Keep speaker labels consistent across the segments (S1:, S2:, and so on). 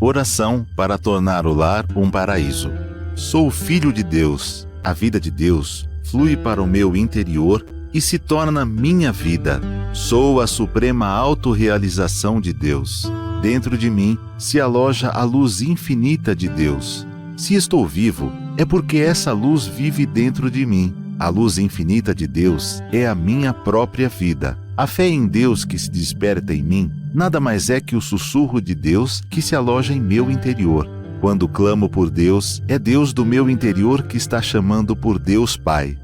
S1: Oração para tornar o lar um paraíso. Sou filho de Deus. A vida de Deus flui para o meu interior e se torna minha vida. Sou a suprema autorrealização de Deus. Dentro de mim se aloja a luz infinita de Deus. Se estou vivo, é porque essa luz vive dentro de mim. A luz infinita de Deus é a minha própria vida. A fé em Deus que se desperta em mim nada mais é que o sussurro de Deus que se aloja em meu interior. Quando clamo por Deus, é Deus do meu interior que está chamando por Deus Pai.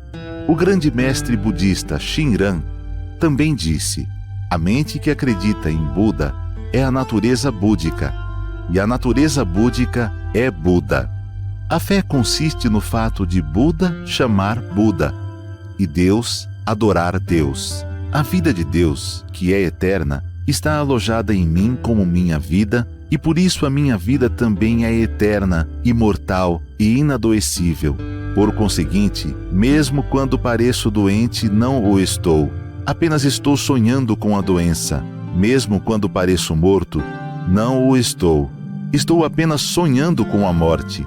S1: O grande mestre budista Shinran também disse: a mente que acredita em Buda é a natureza búdica, e a natureza búdica é Buda. A fé consiste no fato de Buda chamar Buda e Deus adorar Deus. A vida de Deus, que é eterna, está alojada em mim como minha vida, e por isso a minha vida também é eterna, imortal e inadoecível. Por conseguinte, mesmo quando pareço doente, não o estou. Apenas estou sonhando com a doença. Mesmo quando pareço morto, não o estou. Estou apenas sonhando com a morte.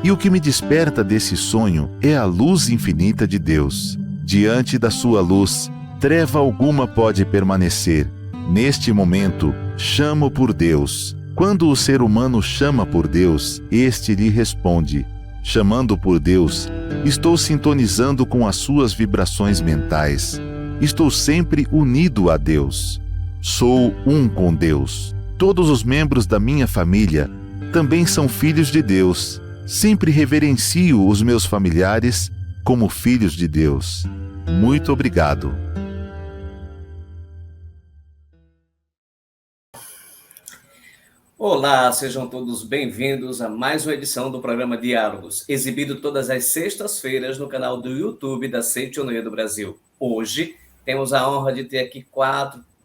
S1: E o que me desperta desse sonho é a luz infinita de Deus. Diante da sua luz, treva alguma pode permanecer. Neste momento, chamo por Deus. Quando o ser humano chama por Deus, este lhe responde. Chamando por Deus, estou sintonizando com as suas vibrações mentais. Estou sempre unido a Deus. Sou um com Deus. Todos os membros da minha família também são filhos de Deus. Sempre reverencio os meus familiares como filhos de Deus. Muito obrigado.
S2: Olá, sejam todos bem-vindos a mais uma edição do programa Diálogos, exibido todas as sextas-feiras no canal do YouTube da Seichonoye do Brasil. Hoje temos a honra de ter aqui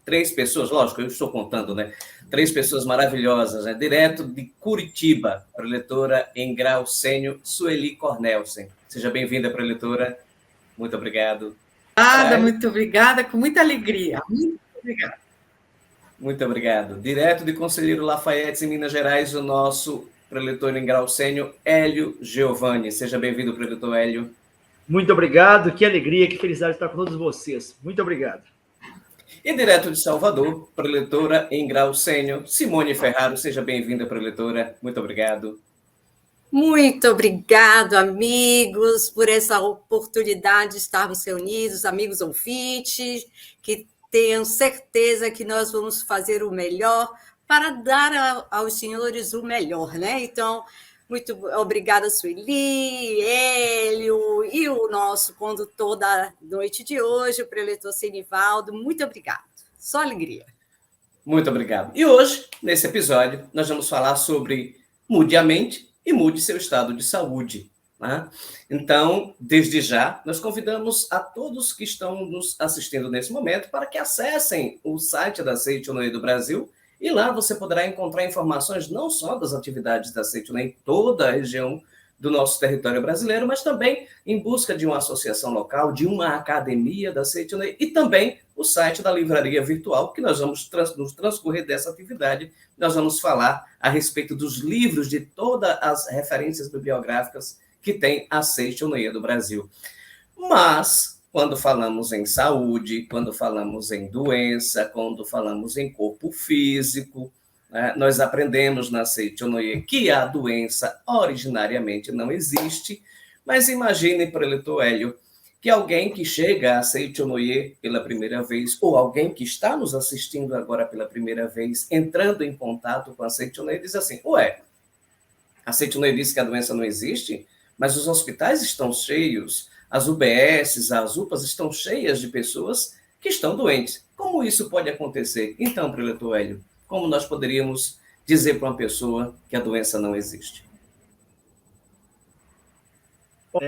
S2: três pessoas, lógico, eu estou contando, né? Três pessoas maravilhosas, né? Direto de Curitiba, preletora em grau sênior, Sueli Cornelsen. Seja bem-vinda, preletora. Muito obrigado.
S3: Muito obrigada, com muita alegria. Muito obrigada.
S2: Muito obrigado. Direto de Conselheiro Lafayette, em Minas Gerais, o nosso preletor em grau sênior, Hélio Giovanni. Seja bem-vindo, preletor Hélio.
S4: Muito obrigado, que alegria, que felicidade estar com todos vocês. Muito obrigado.
S2: E direto de Salvador, preletora em grau sênior, Simone Ferraro. Seja bem-vinda, preletora. Muito obrigado.
S3: Muito obrigado, amigos, por essa oportunidade de estarmos reunidos, amigos ouvintes, que tenham certeza que nós vamos fazer o melhor para dar aos senhores o melhor, né? Então, muito obrigada, Sueli, Hélio e o nosso condutor da noite de hoje, o preletor Senivaldo. Muito obrigado. Só alegria.
S2: Muito obrigado. E hoje, nesse episódio, nós vamos falar sobre mude a mente e mude seu estado de saúde. Né? Então, desde já, nós convidamos a todos que estão nos assistindo nesse momento para que acessem o site da Seichonoye do Brasil, e lá você poderá encontrar informações não só das atividades da Seichonoye em toda a região do nosso território brasileiro, mas também em busca de uma associação local, de uma academia da Seichonoye, e também o site da livraria virtual, que nós vamos, no transcorrer dessa atividade, nós vamos falar a respeito dos livros, de todas as referências bibliográficas que tem a Seichonoye do Brasil. Mas, quando falamos em saúde, quando falamos em doença, quando falamos em corpo físico, né, nós aprendemos na Seichonoye que a doença originariamente não existe, mas imagine, preletor Hélio, que alguém que chega a Seichonoye pela primeira vez, ou alguém que está nos assistindo agora pela primeira vez, entrando em contato com a Seichonoye, diz assim: ué, a Seichonoye diz que a doença não existe? Mas os hospitais estão cheios, as UBSs, as UPAs estão cheias de pessoas que estão doentes. Como isso pode acontecer? Então, preletor Hélio, como nós poderíamos dizer para uma pessoa que a doença não existe?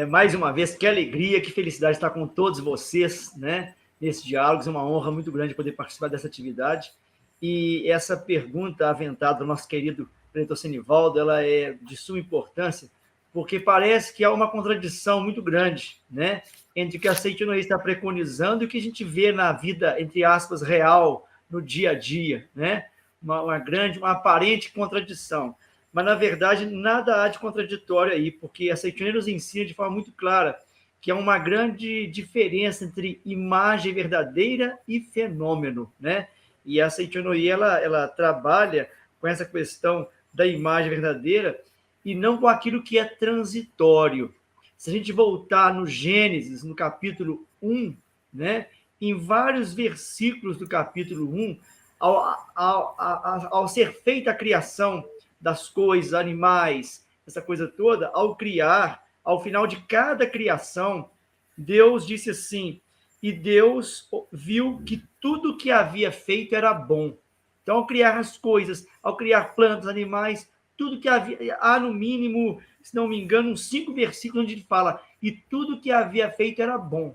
S4: Mais uma vez, que alegria, que felicidade estar com todos vocês, né, nesse diálogo. É uma honra muito grande poder participar dessa atividade. E essa pergunta aventada do nosso querido preletor Senivaldo, ela é de suma importância, porque parece que há uma contradição muito grande, né, entre o que a Seichonoye está preconizando e o que a gente vê na vida, entre aspas, real, no dia a dia, né? Uma aparente contradição. Mas, na verdade, nada há de contraditório aí, porque a Seitianoye nos ensina de forma muito clara que há uma grande diferença entre imagem verdadeira e fenômeno, né? E a Seitianoye, ela trabalha com essa questão da imagem verdadeira e não com aquilo que é transitório. Se a gente voltar no Gênesis, no capítulo 1, né, em vários versículos do capítulo 1, ao ser feita a criação das coisas, animais, essa coisa toda, ao criar, ao final de cada criação, Deus disse assim, e Deus viu que tudo que havia feito era bom. Então, ao criar as coisas, ao criar plantas, animais, tudo que havia, há no mínimo, se não me engano, uns 5 versículos onde ele fala, e tudo que havia feito era bom.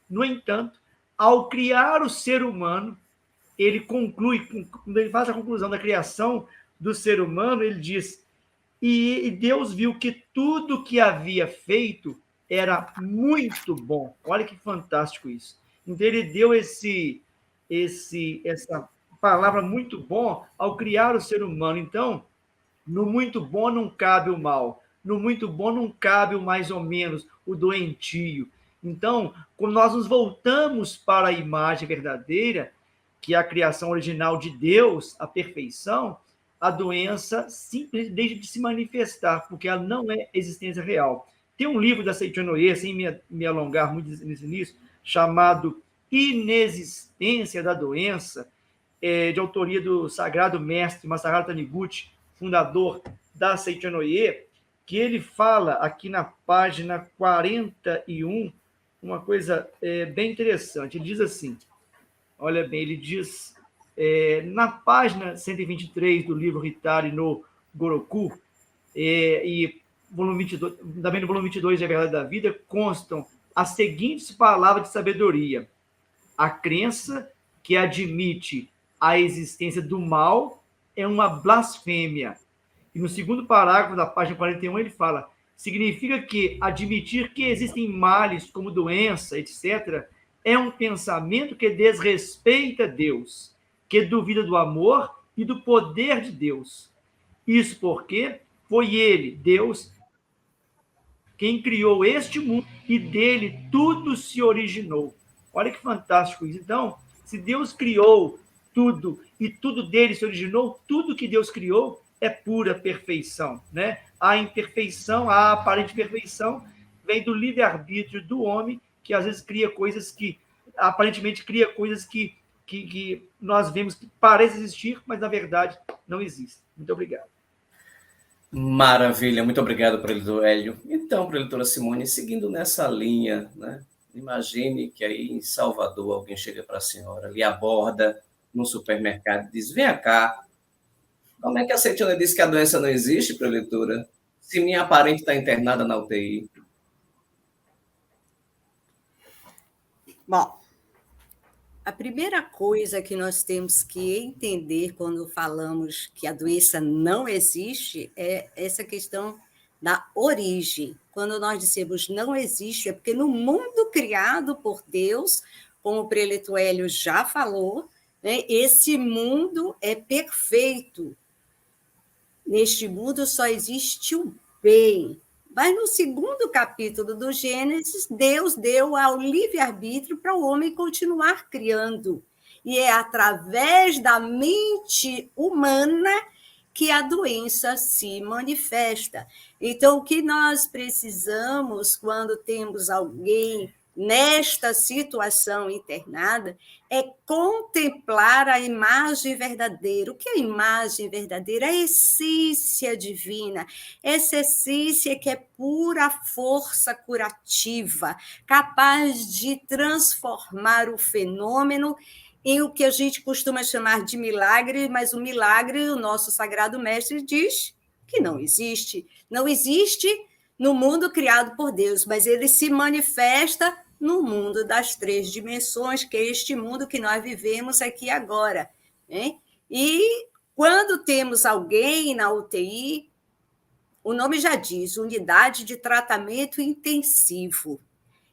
S4: No entanto, ao criar o ser humano, ele conclui, quando ele faz a conclusão da criação do ser humano, ele diz, e Deus viu que tudo que havia feito era muito bom. Olha que fantástico isso. Então, ele deu essa palavra muito bom ao criar o ser humano. Então, no muito bom não cabe o mal. No muito bom não cabe o mais ou menos, o doentio. Então, quando nós nos voltamos para a imagem verdadeira, que é a criação original de Deus, a perfeição, a doença simplesmente deixa de se manifestar, porque ela não é existência real. Tem um livro da Seitianoye, sem me alongar muito nesse início, chamado Inexistência da Doença, de autoria do sagrado mestre Masaharu Taniguchi, fundador da Seitianoye, que ele fala aqui na página 41, uma coisa bem interessante. Ele diz assim, olha bem, ele diz, na página 123 do livro Hitari no Goroku, e volume 22, também no volume 22 de A Verdade da Vida, constam as seguintes palavras de sabedoria. A crença que admite a existência do mal é uma blasfêmia. E no segundo parágrafo da página 41 ele fala, significa que admitir que existem males como doença, etc., é um pensamento que desrespeita Deus, que duvida do amor e do poder de Deus. Isso porque foi ele, Deus, quem criou este mundo e dele tudo se originou. Olha que fantástico isso. Então, se Deus criou tudo e tudo dele se originou, tudo que Deus criou é pura perfeição, né? A imperfeição, a aparente perfeição, vem do livre-arbítrio do homem, que às vezes cria coisas que, aparentemente cria coisas que nós vemos que parecem existir, mas na verdade não existem. Muito obrigado.
S2: Maravilha, muito obrigado, preletor Hélio. Então, preletora Simone, seguindo nessa linha, né? Imagine que aí em Salvador alguém chega para a senhora, lhe aborda no supermercado e diz, vem cá, como é que a Seitianoye diz que a doença não existe, preletora? Se minha parente está internada na UTI.
S3: Bom, a primeira coisa que nós temos que entender quando falamos que a doença não existe é essa questão da origem. Quando nós dizemos não existe, é porque no mundo criado por Deus, como o preletor Hélio já falou, né, esse mundo é perfeito. Neste mundo só existe o bem. Mas no segundo capítulo do Gênesis, Deus deu ao livre-arbítrio para o homem continuar criando. E é através da mente humana que a doença se manifesta. Então, o que nós precisamos, quando temos alguém nesta situação internada, é contemplar a imagem verdadeira. O que é a imagem verdadeira? A essência divina, essa essência que é pura força curativa, capaz de transformar o fenômeno em o que a gente costuma chamar de milagre, mas o milagre, o nosso Sagrado Mestre diz que não existe. Não existe no mundo criado por Deus, mas ele se manifesta no mundo das 3 dimensões, que é este mundo que nós vivemos aqui agora. Né? E quando temos alguém na UTI, o nome já diz, unidade de tratamento intensivo.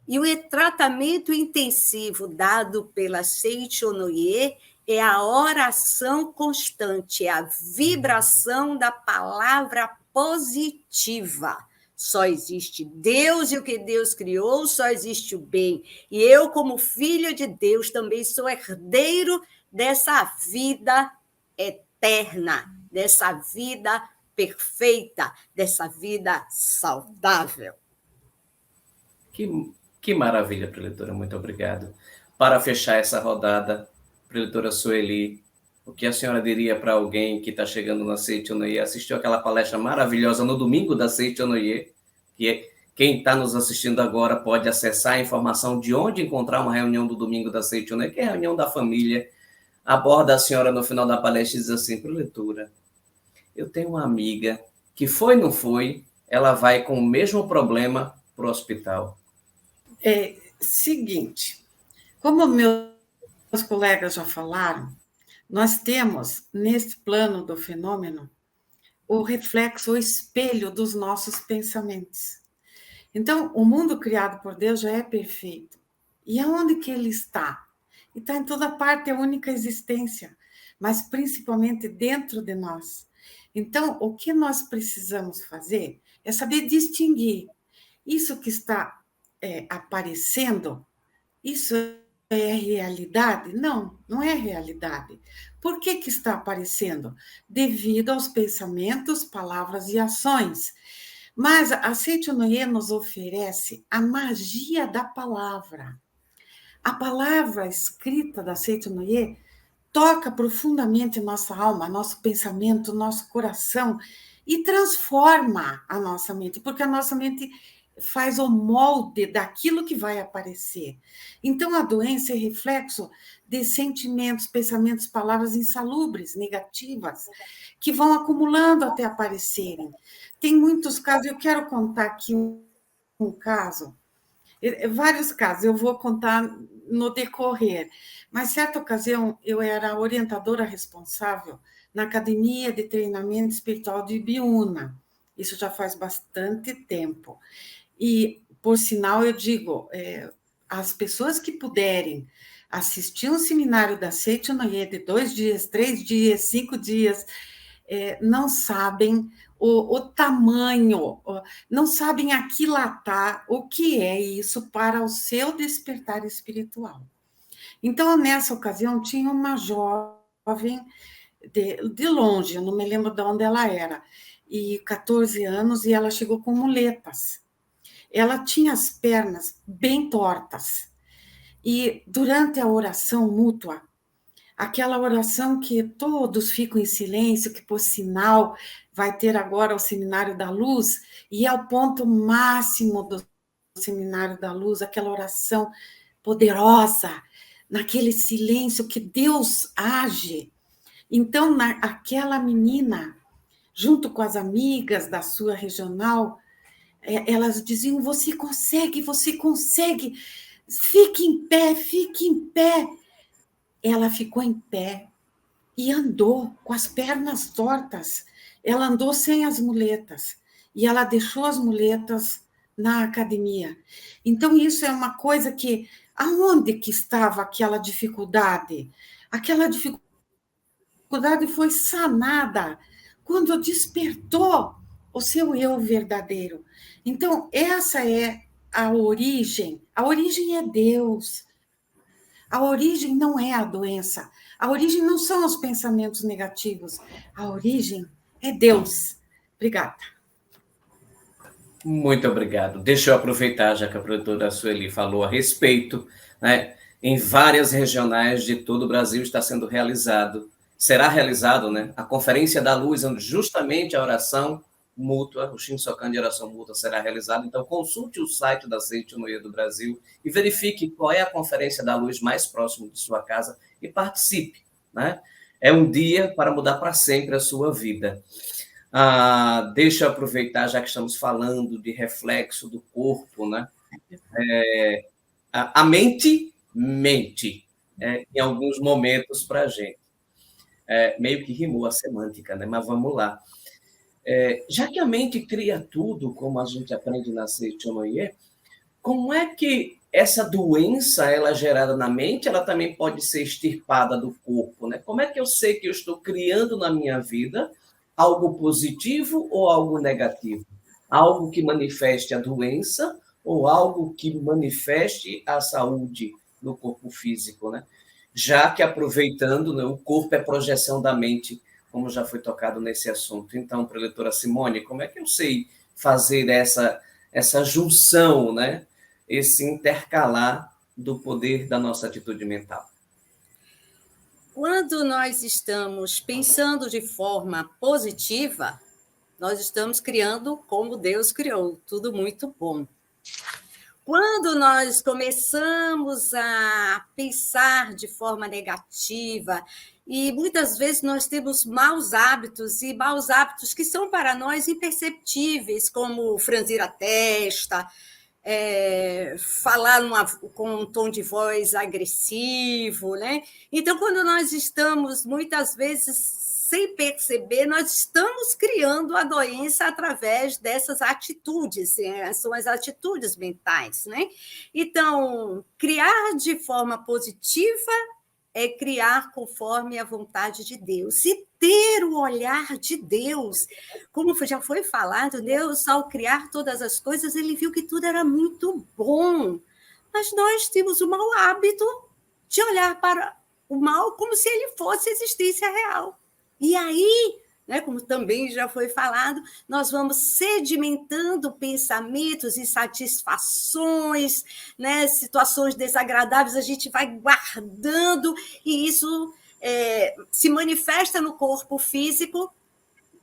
S3: E o tratamento intensivo dado pela Seitianoye é a oração constante, é a vibração da palavra positiva. Só existe Deus e o que Deus criou, só existe o bem. E eu, como filho de Deus, também sou herdeiro dessa vida eterna, dessa vida perfeita, dessa vida saudável.
S2: Que maravilha, preletora, muito obrigado. Para fechar essa rodada, preletora Sueli, o que a senhora diria para alguém que está chegando na Seitonoye, assistiu aquela palestra maravilhosa no domingo da Seitonoye, que quem está nos assistindo agora pode acessar a informação de onde encontrar uma reunião do domingo da Seitonoye, que é a reunião da família. Aborda a senhora no final da palestra e diz assim: preletora, eu tenho uma amiga que não foi, ela vai com o mesmo problema para o hospital.
S5: Seguinte, como meus colegas já falaram, nós temos, nesse plano do fenômeno, o reflexo, o espelho dos nossos pensamentos. Então, o mundo criado por Deus já é perfeito. E aonde que ele está? E está em toda parte, é a única existência, mas principalmente dentro de nós. Então, o que nós precisamos fazer é saber distinguir isso que está aparecendo, isso é realidade? Não, não é realidade. Por que está aparecendo? Devido aos pensamentos, palavras e ações. Mas a Seitonoye nos oferece a magia da palavra. A palavra escrita da Seitonoye toca profundamente nossa alma, nosso pensamento, nosso coração e transforma a nossa mente, porque a nossa mente faz o molde daquilo que vai aparecer. Então, a doença é reflexo de sentimentos, pensamentos, palavras insalubres, negativas, que vão acumulando até aparecerem. Tem muitos casos, eu quero contar aqui um caso, vários casos, eu vou contar no decorrer, mas certa ocasião eu era orientadora responsável na Academia de Treinamento Espiritual de Ibiúna, isso já faz bastante tempo. E, por sinal, eu digo, as pessoas que puderem assistir um seminário da Seitonoye de 2 dias, 3 dias, 5 dias, não sabem o tamanho, não sabem aquilatar o que é isso para o seu despertar espiritual. Então, nessa ocasião, tinha uma jovem de longe, eu não me lembro de onde ela era, e 14 anos, e ela chegou com muletas. Ela tinha as pernas bem tortas. E durante a oração mútua, aquela oração que todos ficam em silêncio, que por sinal vai ter agora o Seminário da Luz, e é o ponto máximo do Seminário da Luz, aquela oração poderosa, naquele silêncio que Deus age. Então, aquela menina, junto com as amigas da sua regional, elas diziam: você consegue, fique em pé. Ela ficou em pé e andou com as pernas tortas. Ela andou sem as muletas e ela deixou as muletas na academia. Então, isso é uma coisa que... Aonde que estava aquela dificuldade? Aquela dificuldade foi sanada quando despertou o seu eu verdadeiro. Então, essa é a origem. A origem é Deus. A origem não é a doença. A origem não são os pensamentos negativos. A origem é Deus. Obrigada.
S2: Muito obrigado. Deixa eu aproveitar, já que a preletora Sueli falou a respeito, né? Em várias regionais de todo o Brasil será realizado, né, a Conferência da Luz, onde justamente a oração mútua, o Shinsokan de oração mútua será realizado. Então, consulte o site da Seitonoye do Brasil e verifique qual é a Conferência da Luz mais próxima de sua casa e participe, né? É um dia para mudar para sempre a sua vida. Deixa eu aproveitar, já que estamos falando de reflexo do corpo, né? A mente em alguns momentos para a gente. Meio que rimou a semântica, né? Mas vamos lá. Já que a mente cria tudo, como a gente aprende na Seitonoye, como é que essa doença, ela gerada na mente, ela também pode ser extirpada do corpo, né? Como é que eu sei que eu estou criando na minha vida algo positivo ou algo negativo? Algo que manifeste a doença ou algo que manifeste a saúde no corpo físico, né? Já que, aproveitando, né, o corpo é projeção da mente, como já foi tocado nesse assunto. Então, preletora Simone, como é que eu sei fazer essa junção, né? Esse intercalar do poder da nossa atitude mental?
S3: Quando nós estamos pensando de forma positiva, nós estamos criando como Deus criou, tudo muito bom. Quando nós começamos a pensar de forma negativa, e muitas vezes nós temos maus hábitos, e maus hábitos que são para nós imperceptíveis, como franzir a testa, falar com um tom de voz agressivo, né? Então, quando nós estamos, muitas vezes, sem perceber, nós estamos criando a doença através dessas atitudes, são as atitudes mentais, né? Então, criar de forma positiva é criar conforme a vontade de Deus e ter o olhar de Deus. Como já foi falado, Deus, ao criar todas as coisas, ele viu que tudo era muito bom. Mas nós temos o mau hábito de olhar para o mal como se ele fosse existência real. E aí, né, como também já foi falado, nós vamos sedimentando pensamentos, insatisfações, né, situações desagradáveis, a gente vai guardando, e isso se manifesta no corpo físico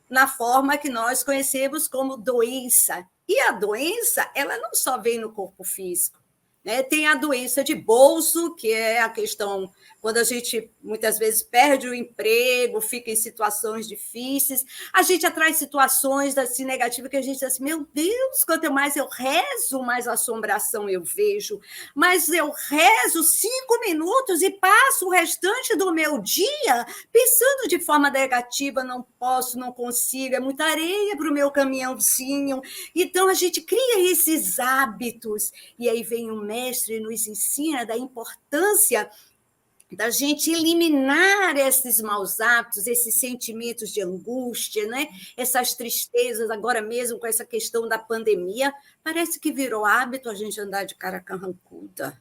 S3: na forma que nós conhecemos como doença. E a doença, ela não só vem no corpo físico, né? Tem a doença de bolso, que é a questão quando a gente muitas vezes perde o emprego, fica em situações difíceis, a gente atrai situações assim negativas que a gente diz assim, meu Deus, quanto mais eu rezo, mais assombração eu vejo, mas eu rezo 5 minutos e passo o restante do meu dia pensando de forma negativa, não posso, não consigo, é muita areia para o meu caminhãozinho. Então a gente cria esses hábitos, e aí vem o mestre e nos ensina da importância da gente eliminar esses maus hábitos, esses sentimentos de angústia, né? Essas tristezas, agora mesmo com essa questão da pandemia, parece que virou hábito a gente andar de cara carrancuda,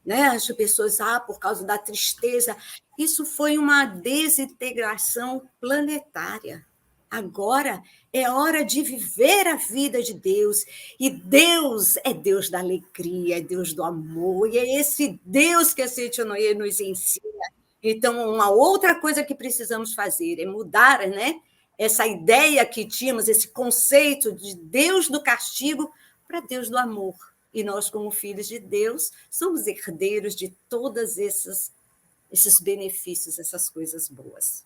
S3: né? As pessoas, por causa da tristeza, isso foi uma desintegração planetária. Agora é hora de viver a vida de Deus. E Deus é Deus da alegria, é Deus do amor. E é esse Deus que a Seitianoye nos ensina. Então, uma outra coisa que precisamos fazer é mudar, né, essa ideia que tínhamos, esse conceito de Deus do castigo para Deus do amor. E nós, como filhos de Deus, somos herdeiros de todos esses benefícios, essas coisas boas.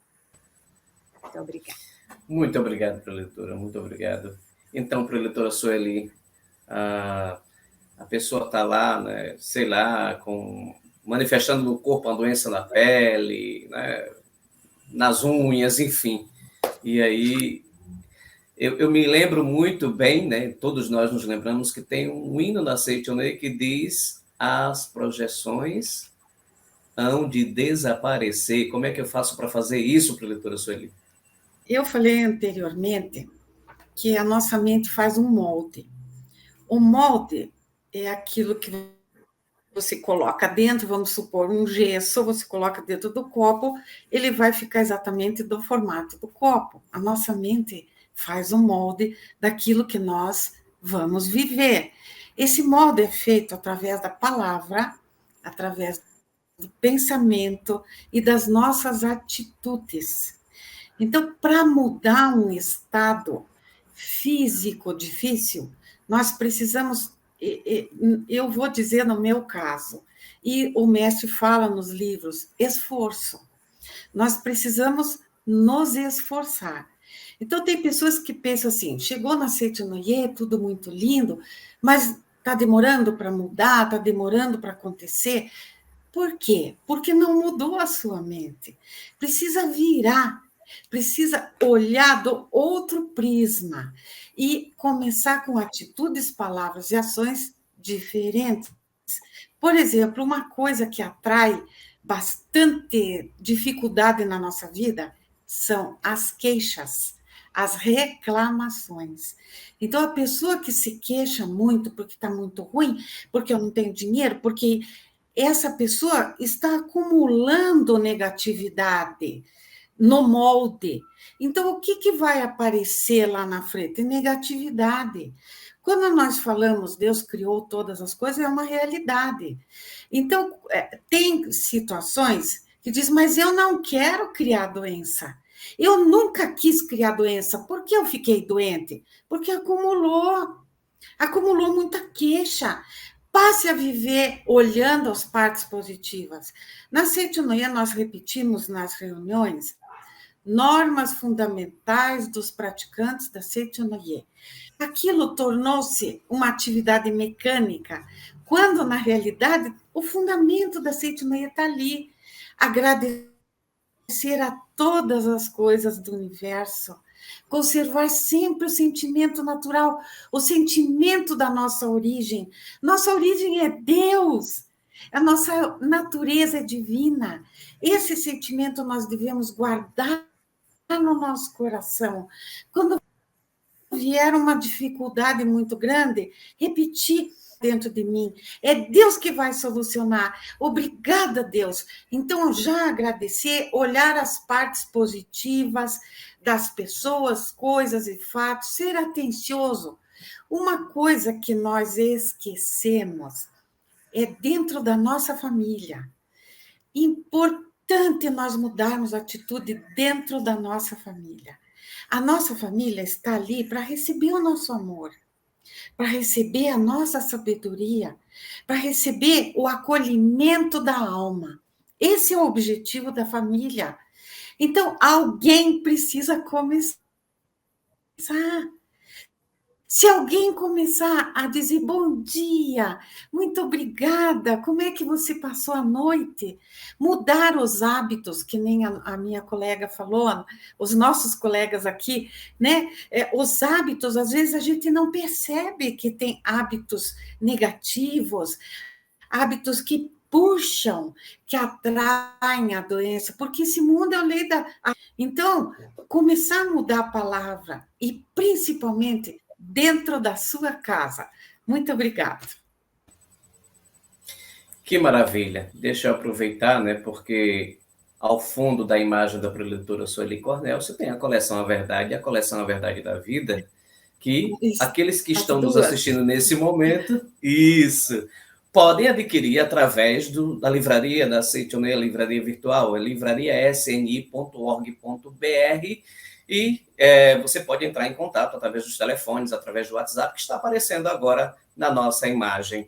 S3: Muito obrigada.
S2: Muito obrigado, preletora, muito obrigado. Então, preletora Sueli, a pessoa está lá, né, sei lá, manifestando no corpo uma doença na pele, né, nas unhas, enfim. E aí, eu me lembro muito bem, né, todos nós nos lembramos que tem um hino da Seitianoye que diz: as projeções hão de desaparecer. Como é que eu faço para fazer isso, preletora Sueli?
S5: Eu falei anteriormente que a nossa mente faz um molde. O molde é aquilo que você coloca dentro, vamos supor, um gesso, você coloca dentro do copo, ele vai ficar exatamente do formato do copo. A nossa mente faz um molde daquilo que nós vamos viver. Esse molde é feito através da palavra, através do pensamento e das nossas atitudes. Então, para mudar um estado físico difícil, nós precisamos, eu vou dizer no meu caso, e o mestre fala nos livros, esforço. Nós precisamos nos esforçar. Então, tem pessoas que pensam assim, chegou na Seitianoye, tudo muito lindo, mas está demorando para mudar, está demorando para acontecer. Por quê? Porque não mudou a sua mente. Precisa virar. Precisa olhar do outro prisma e começar com atitudes, palavras e ações diferentes. Por exemplo, uma coisa que atrai bastante dificuldade na nossa vida são as queixas, as reclamações. Então, a pessoa que se queixa muito porque está muito ruim, porque eu não tenho dinheiro, porque essa pessoa está acumulando negatividade no molde. Então, o que vai aparecer lá na frente? Negatividade. Quando nós falamos Deus criou todas as coisas, é uma realidade. Então, tem situações que diz, mas eu não quero criar doença. Eu nunca quis criar doença. Por que eu fiquei doente? Porque acumulou muita queixa. Passe a viver olhando as partes positivas. Na Seitinoye, nós repetimos nas reuniões normas fundamentais dos praticantes da Seitinoye. Aquilo tornou-se uma atividade mecânica, quando, na realidade, o fundamento da Seitinoye está ali. Agradecer a todas as coisas do universo, conservar sempre o sentimento natural, o sentimento da nossa origem. Nossa origem é Deus, a nossa natureza é divina. Esse sentimento nós devemos guardar no nosso coração. Quando vier uma dificuldade muito grande, repetir dentro de mim, é Deus que vai solucionar. Obrigada, Deus. Então, já agradecer, olhar as partes positivas das pessoas, coisas e fatos, ser atencioso. Uma coisa que nós esquecemos é dentro da nossa família. Importante nós mudarmos a atitude dentro da nossa família. A nossa família está ali para receber o nosso amor, para receber a nossa sabedoria, para receber o acolhimento da alma. Esse é o objetivo da família. Então, alguém precisa começar. Se alguém começar a dizer bom dia, muito obrigada, como é que você passou a noite? Mudar os hábitos, que nem a minha colega falou, os nossos colegas aqui, né? Os hábitos, às vezes a gente não percebe que tem hábitos negativos, hábitos que puxam, que atraem a doença, porque esse mundo é a lei da... Então, começar a mudar a palavra, e principalmente dentro da sua casa. Muito obrigada.
S2: Que maravilha. Deixa eu aproveitar, né, porque ao fundo da imagem da preletora Sueli Cornel, você tem a coleção A Verdade e a coleção A Verdade da Vida, que aqueles que estão nos assistindo nesse momento, podem adquirir através da livraria da Seitinoye, a livraria virtual, é livrariasni.org.br, e você pode entrar em contato através dos telefones, através do WhatsApp, que está aparecendo agora na nossa imagem.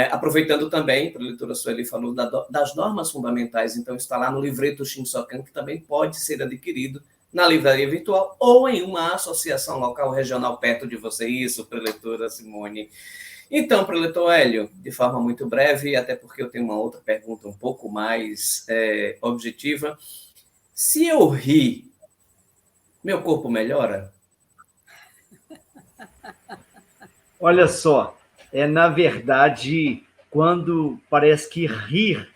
S2: Aproveitando também, a preletora Sueli falou das normas fundamentais, então está lá no livreto Shinsokan, que também pode ser adquirido na livraria virtual ou em uma associação local regional perto de você. Isso, preletora Simone. Então, preletor Hélio, de forma muito breve, até porque eu tenho uma outra pergunta um pouco mais objetiva. Se eu rir, meu corpo melhora?
S4: Olha só, na verdade, quando parece que rir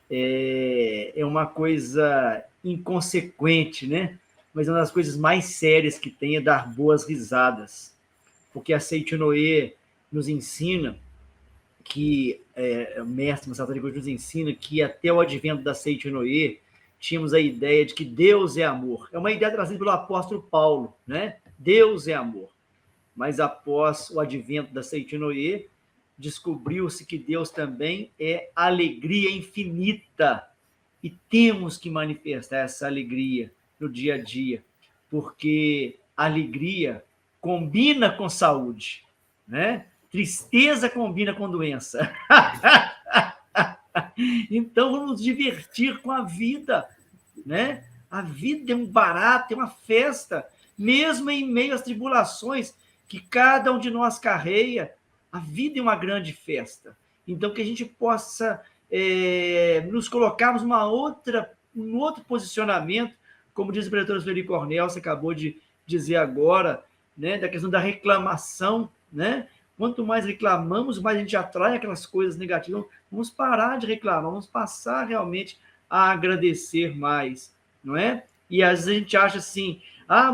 S4: é uma coisa inconsequente, né? Mas uma das coisas mais sérias que tem é dar boas risadas. Porque a Seitinoye nos ensina que, o mestre Masato Rikuji nos ensina que até o advento da Seitinoye, tínhamos a ideia de que Deus é amor. É uma ideia trazida pelo apóstolo Paulo, né? Deus é amor. Mas após o advento da Seitinoye, descobriu-se que Deus também é alegria infinita. E temos que manifestar essa alegria no dia a dia, porque alegria combina com saúde, né? Tristeza combina com doença. Então, vamos nos divertir com a vida, né? A vida é um barato, é uma festa, mesmo em meio às tribulações que cada um de nós carrega, a vida é uma grande festa. Então, que a gente possa nos colocarmos um outro posicionamento, como diz o preletor Sueli Cornel, você acabou de dizer agora, né? Da questão da reclamação, né? Quanto mais reclamamos, mais a gente atrai aquelas coisas negativas. Vamos parar de reclamar, vamos passar realmente a agradecer mais, não é? E às vezes a gente acha assim,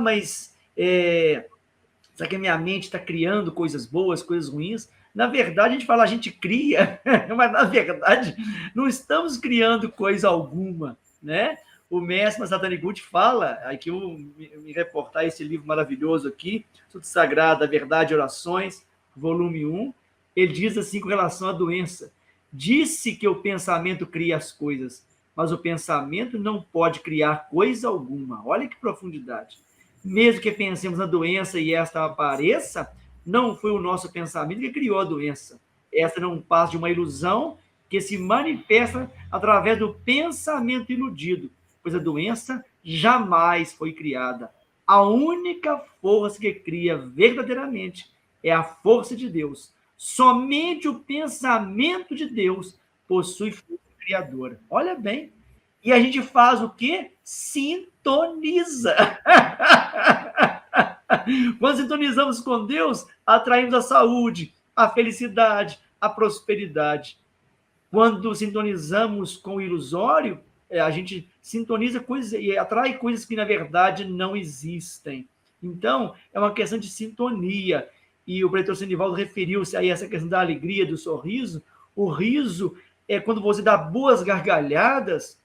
S4: mas será que a minha mente está criando coisas boas, coisas ruins? Na verdade, a gente fala, a gente cria, mas na verdade não estamos criando coisa alguma, né? O mestre Masatani Gucci fala, aqui eu me reportar esse livro maravilhoso aqui, Tudo Sagrado, a Verdade e Orações, volume 1, ele diz assim com relação à doença: disse que o pensamento cria as coisas, mas o pensamento não pode criar coisa alguma. Olha que profundidade. Mesmo que pensemos na doença e esta apareça, não foi o nosso pensamento que criou a doença. Essa não passa de uma ilusão que se manifesta através do pensamento iludido, pois a doença jamais foi criada. A única força que cria verdadeiramente é a força de Deus. Somente o pensamento de Deus possui força criadora. Olha bem. E a gente faz o quê? Sintoniza. Quando sintonizamos com Deus, atraímos a saúde, a felicidade, a prosperidade. Quando sintonizamos com o ilusório, a gente sintoniza coisas e atrai coisas que, na verdade, não existem. Então, é uma questão de sintonia. E o pretor Senivaldo referiu-se a essa questão da alegria, do sorriso. O riso é quando você dá boas gargalhadas,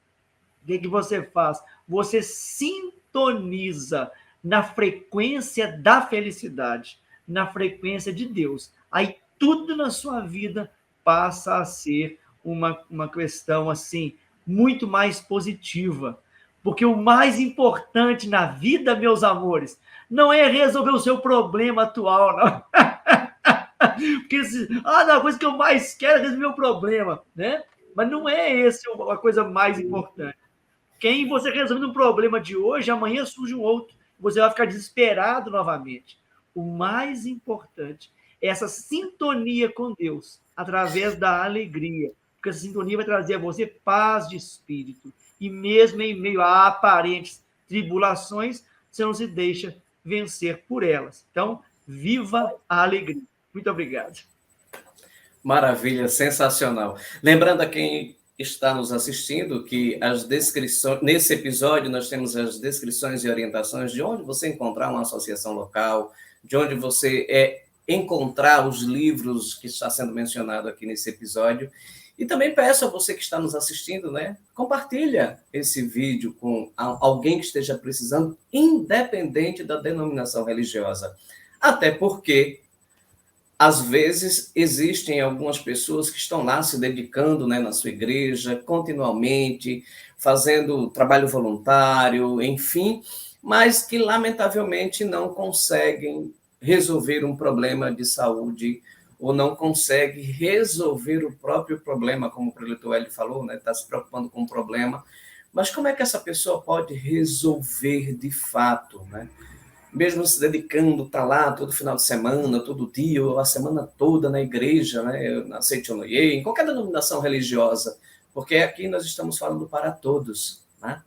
S4: o que você faz? Você sintoniza na frequência da felicidade, na frequência de Deus. Aí tudo na sua vida passa a ser uma questão assim muito mais positiva. Porque o mais importante na vida, meus amores, não é resolver o seu problema atual, não. Porque a coisa que eu mais quero é resolver o problema, né? Mas não é essa a coisa mais importante. Quem você resolvendo um problema de hoje, amanhã surge um outro. Você vai ficar desesperado novamente. O mais importante é essa sintonia com Deus, através da alegria. Porque essa sintonia vai trazer a você paz de espírito. E mesmo em meio a aparentes tribulações, você não se deixa vencer por elas. Então, viva a alegria. Muito obrigado.
S2: Maravilha, sensacional. Lembrando a quem está nos assistindo que as descrições, nesse episódio nós temos as descrições e orientações de onde você encontrar uma associação local, de onde você encontrar os livros que está sendo mencionado aqui nesse episódio. E também peço a você que está nos assistindo, né, compartilha esse vídeo com alguém que esteja precisando, independente da denominação religiosa. Até porque às vezes, existem algumas pessoas que estão lá se dedicando, né, na sua igreja, continuamente, fazendo trabalho voluntário, enfim, mas que, lamentavelmente, não conseguem resolver um problema de saúde ou não conseguem resolver o próprio problema, como o preletor Hélio falou, né, está se preocupando com o problema. Mas como é que essa pessoa pode resolver de fato, né? Mesmo se dedicando, está lá todo final de semana, todo dia, ou a semana toda na igreja, né, na Seichonoye, em qualquer denominação religiosa, porque aqui nós estamos falando para todos, né?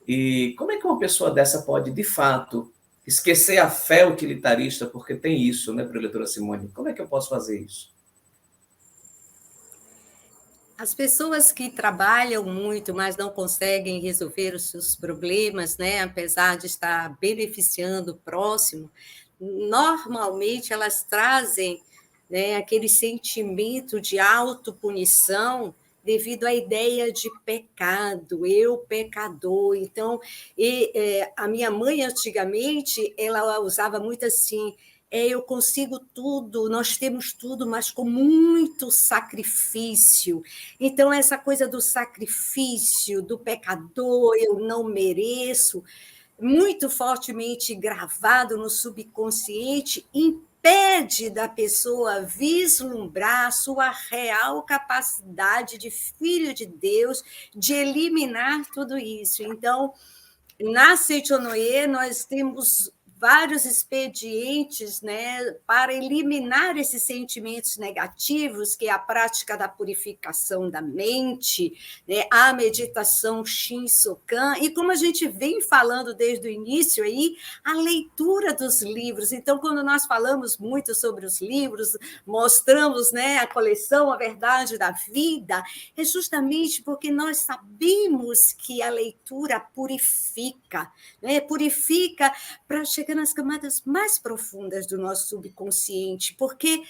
S2: E como é que uma pessoa dessa pode, de fato, esquecer a fé utilitarista, porque tem isso, né, preletora Simone? Como é que eu posso fazer isso?
S3: As pessoas que trabalham muito, mas não conseguem resolver os seus problemas, né, apesar de estar beneficiando o próximo, normalmente elas trazem, né, aquele sentimento de autopunição devido à ideia de pecado, eu pecador. Então, a minha mãe, antigamente, ela usava muito assim: eu consigo tudo, nós temos tudo, mas com muito sacrifício. Então, essa coisa do sacrifício, do pecador, eu não mereço, muito fortemente gravado no subconsciente, impede da pessoa vislumbrar sua real capacidade de filho de Deus, de eliminar tudo isso. Então, na Seichonoye, nós temos vários expedientes, né, para eliminar esses sentimentos negativos, que é a prática da purificação da mente, né, a meditação Shinsokan, e como a gente vem falando desde o início aí, a leitura dos livros. Então, quando nós falamos muito sobre os livros, mostramos, né, a coleção A Verdade da Vida, é justamente porque nós sabemos que a leitura purifica, né, purifica para chegar nas camadas mais profundas do nosso subconsciente, porque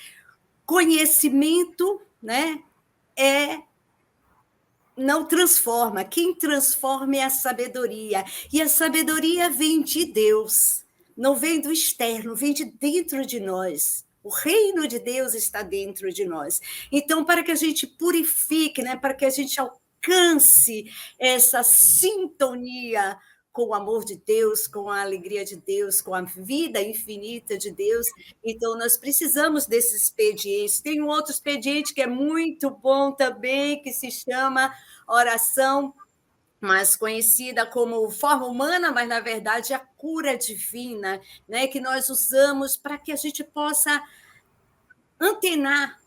S3: conhecimento, né, não transforma. Quem transforma é a sabedoria. E a sabedoria vem de Deus, não vem do externo, vem de dentro de nós. O reino de Deus está dentro de nós. Então, para que a gente purifique, né, para que a gente alcance essa sintonia com o amor de Deus, com a alegria de Deus, com a vida infinita de Deus. Então, nós precisamos desses expedientes. Tem um outro expediente que é muito bom também, que se chama oração, mais conhecida como forma humana, mas, na verdade, a cura divina, né, que nós usamos para que a gente possa antenar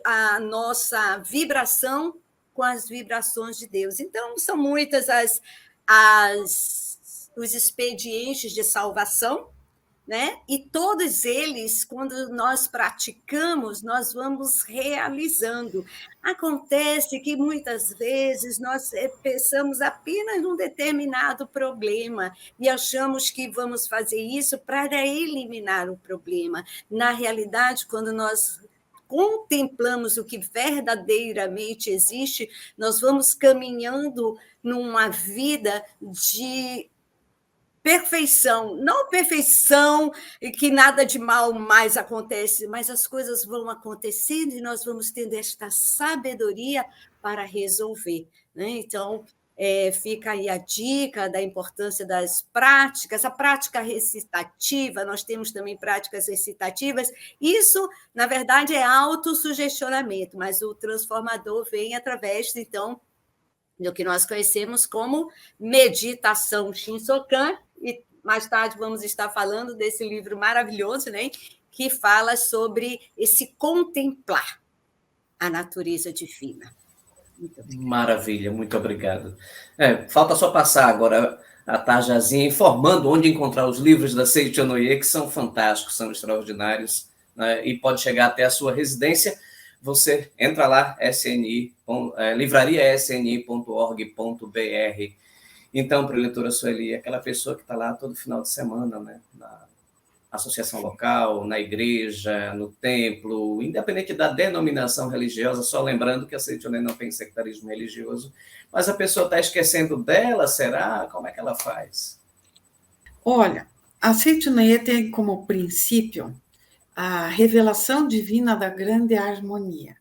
S3: a nossa vibração com as vibrações de Deus. Então, são muitas os expedientes de salvação, né? E todos eles, quando nós praticamos, nós vamos realizando. Acontece que muitas vezes nós pensamos apenas num determinado problema e achamos que vamos fazer isso para eliminar o problema. Na realidade, quando nós contemplamos o que verdadeiramente existe, nós vamos caminhando numa vida de perfeição, não perfeição e que nada de mal mais acontece, mas as coisas vão acontecendo e nós vamos tendo esta sabedoria para resolver, né? Então, fica aí a dica da importância das práticas, a prática recitativa, nós temos também práticas recitativas, isso, na verdade, é autossugestionamento, mas o transformador vem através, então, do que nós conhecemos como meditação Shinsokan, e mais tarde vamos estar falando desse livro maravilhoso, né, que fala sobre esse contemplar a natureza divina.
S2: Maravilha, muito obrigado. Falta só passar agora a tarjazinha informando onde encontrar os livros da Seiichi Onoye, que são fantásticos, são extraordinários, né, e pode chegar até a sua residência. Você entra lá, livrariasni.org.br. Então, preletora Sueli, aquela pessoa que está lá todo final de semana, né, na associação local, na igreja, no templo, independente da denominação religiosa, só lembrando que a Seiichi Onoye não tem sectarismo religioso, mas a pessoa está esquecendo dela, será? Como é que ela faz?
S5: Olha, a Seiichi Onoye tem como princípio a revelação divina da grande harmonia.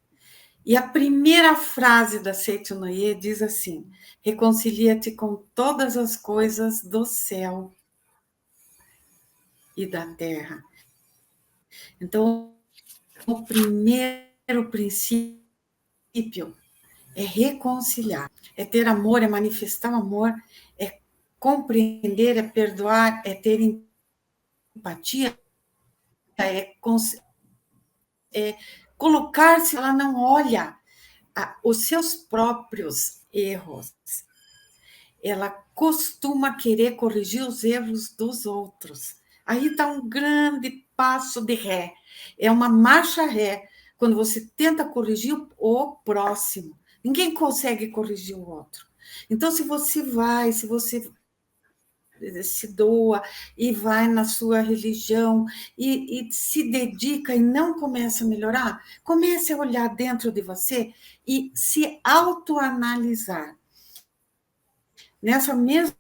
S5: E a primeira frase da Seiichi Onoye diz assim: reconcilia-te com todas as coisas do céu e da terra. Então, o primeiro princípio é reconciliar, é ter amor, é manifestar o amor, é compreender, é perdoar, é ter empatia, é colocar-se, ela não olha os seus próprios erros, ela costuma querer corrigir os erros dos outros. Aí está um grande passo de ré, é uma marcha ré, quando você tenta corrigir o próximo. Ninguém consegue corrigir o outro. Então, se você se doa e vai na sua religião e se dedica e não começa a melhorar, comece a olhar dentro de você e se autoanalisar. Nessa mesma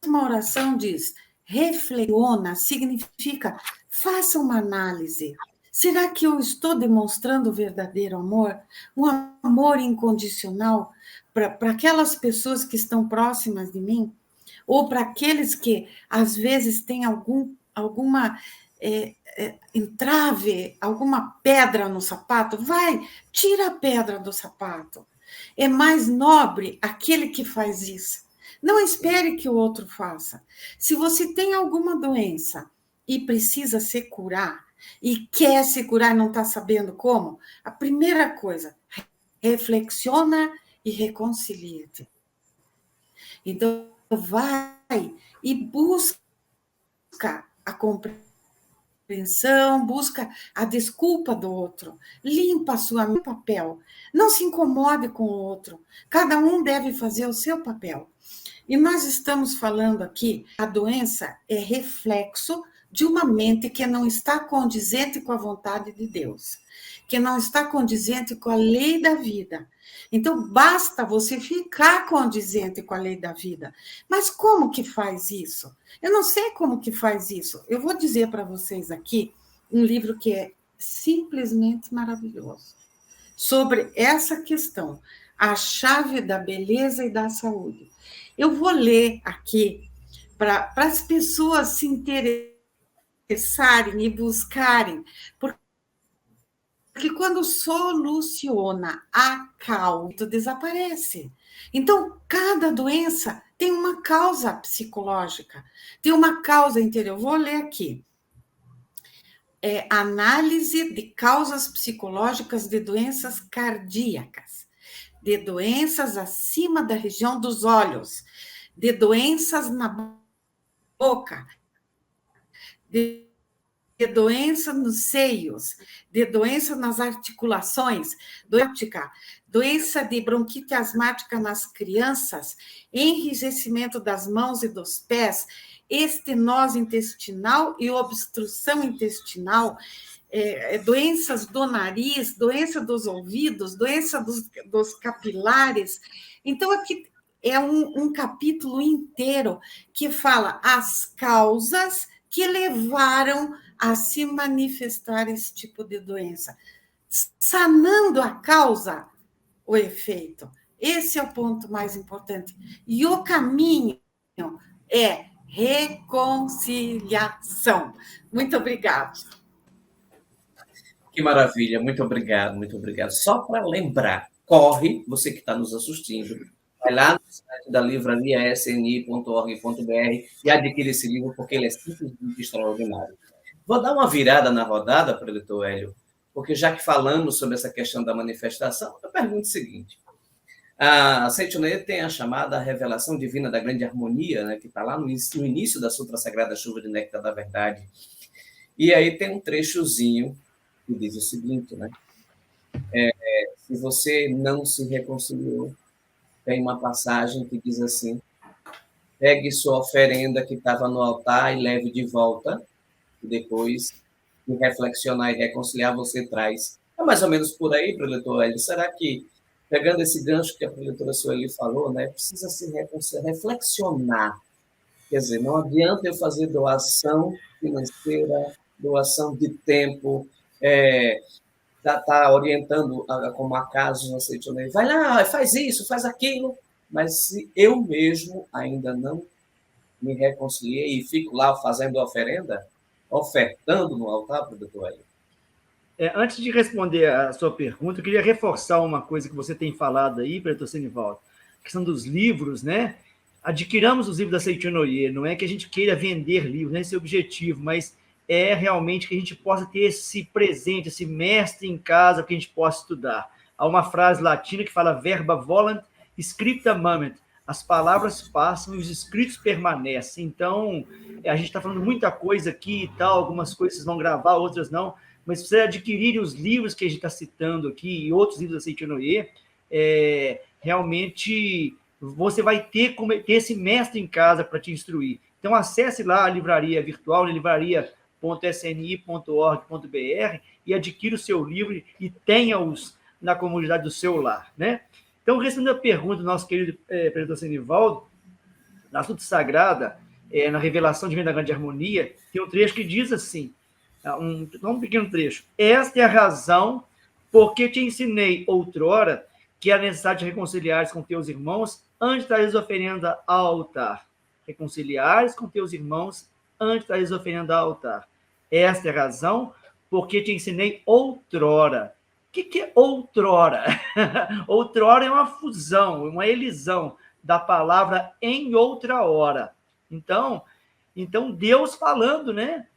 S5: oração diz, reflexiona, significa, faça uma análise. Será que eu estou demonstrando o verdadeiro amor? Um amor incondicional para aquelas pessoas que estão próximas de mim? Ou para aqueles que, às vezes, têm alguma entrave, alguma pedra no sapato? Vai, tira a pedra do sapato. É mais nobre aquele que faz isso. Não espere que o outro faça. Se você tem alguma doença e precisa se curar, e quer se curar e não está sabendo como, a primeira coisa, reflexiona e reconcilia-te. Então, vai e busca a compreensão, busca a desculpa do outro, limpa seu papel, não se incomode com o outro, cada um deve fazer o seu papel. E nós estamos falando aqui, a doença é reflexo de uma mente que não está condizente com a vontade de Deus, que não está condizente com a lei da vida. Então, basta você ficar condizente com a lei da vida. Mas como que faz isso? Eu não sei como que faz isso. Eu vou dizer para vocês aqui um livro que é simplesmente maravilhoso, sobre essa questão, a chave da beleza e da saúde. Eu vou ler aqui para as pessoas se interessarem e buscarem, porque quando soluciona a causa, desaparece. Então, cada doença tem uma causa psicológica, tem uma causa interior. Eu vou ler aqui. Análise de causas psicológicas de doenças cardíacas, de doenças acima da região dos olhos, de doenças na boca, de doença nos seios, de doença nas articulações, doença de bronquite asmática nas crianças, enrijecimento das mãos e dos pés, estenose intestinal e obstrução intestinal, doenças do nariz, doença dos ouvidos, doença dos capilares. Então, aqui é um capítulo inteiro que fala as causas que levaram a se manifestar esse tipo de doença. Sanando a causa, o efeito. Esse é o ponto mais importante. E o caminho é reconciliação. Muito obrigada.
S2: Que maravilha, muito obrigado, muito obrigado. Só para lembrar, corre, você que está nos assistindo, vai lá no site da livraria sni.org.br e adquire esse livro, porque ele é simplesmente extraordinário. Vou dar uma virada na rodada, preletor Hélio, porque já que falamos sobre essa questão da manifestação, eu pergunto o seguinte. A Saint Honoré tem a chamada revelação divina da grande harmonia, né, que está lá no início da Sutra Sagrada Chuva de Néctar da Verdade. E aí tem um trechozinho que diz o seguinte, né? Se você não se reconciliou, tem uma passagem que diz assim: pegue sua oferenda que estava no altar e leve de volta, e depois de reflexionar e reconciliar, você traz. É mais ou menos por aí, preletor Hélio. Será que, pegando esse gancho que a preletora Sueli falou, né, precisa se reflexionar? Quer dizer, não adianta eu fazer doação financeira, doação de tempo, tá orientando como acaso, não sei, vai lá, faz isso, faz aquilo, mas se eu mesmo ainda não me reconciliei e fico lá fazendo oferenda, ofertando no altar, para o doutor Hélio.
S4: Antes de responder a sua pergunta, eu queria reforçar uma coisa que você tem falado aí, preletor Senivaldo, a questão dos livros, né? Adquiramos os livros da Saint Honoré, não é que a gente queira vender livros, não é esse o objetivo, mas é realmente que a gente possa ter esse presente, esse mestre em casa que a gente possa estudar. Há uma frase latina que fala verba volant, scripta mamet. As palavras passam e os escritos permanecem. Então, a gente está falando muita coisa aqui e tal, algumas coisas vão gravar, outras não, mas se você adquirir os livros que a gente está citando aqui e outros livros da Saint Honoré, realmente você vai ter esse mestre em casa para te instruir. Então, acesse lá a livraria virtual, livraria.sni.org.br e adquira o seu livro e tenha-os na comunidade do seu lar, né? Então, respondendo a pergunta do nosso querido preletor Senivaldo, na Sutra Sagrada, na Revelação Divina da Grande Harmonia, tem um trecho que diz assim, um pequeno trecho: esta é a razão porque te ensinei outrora que é necessário te reconciliares com teus irmãos antes de trazeres oferenda ao altar. Reconciliares com teus irmãos antes de trazeres oferenda ao altar. Esta é a razão porque te ensinei outrora. O que é outrora? Outrora é uma fusão, uma elisão da palavra em outra hora. Então Deus falando, né?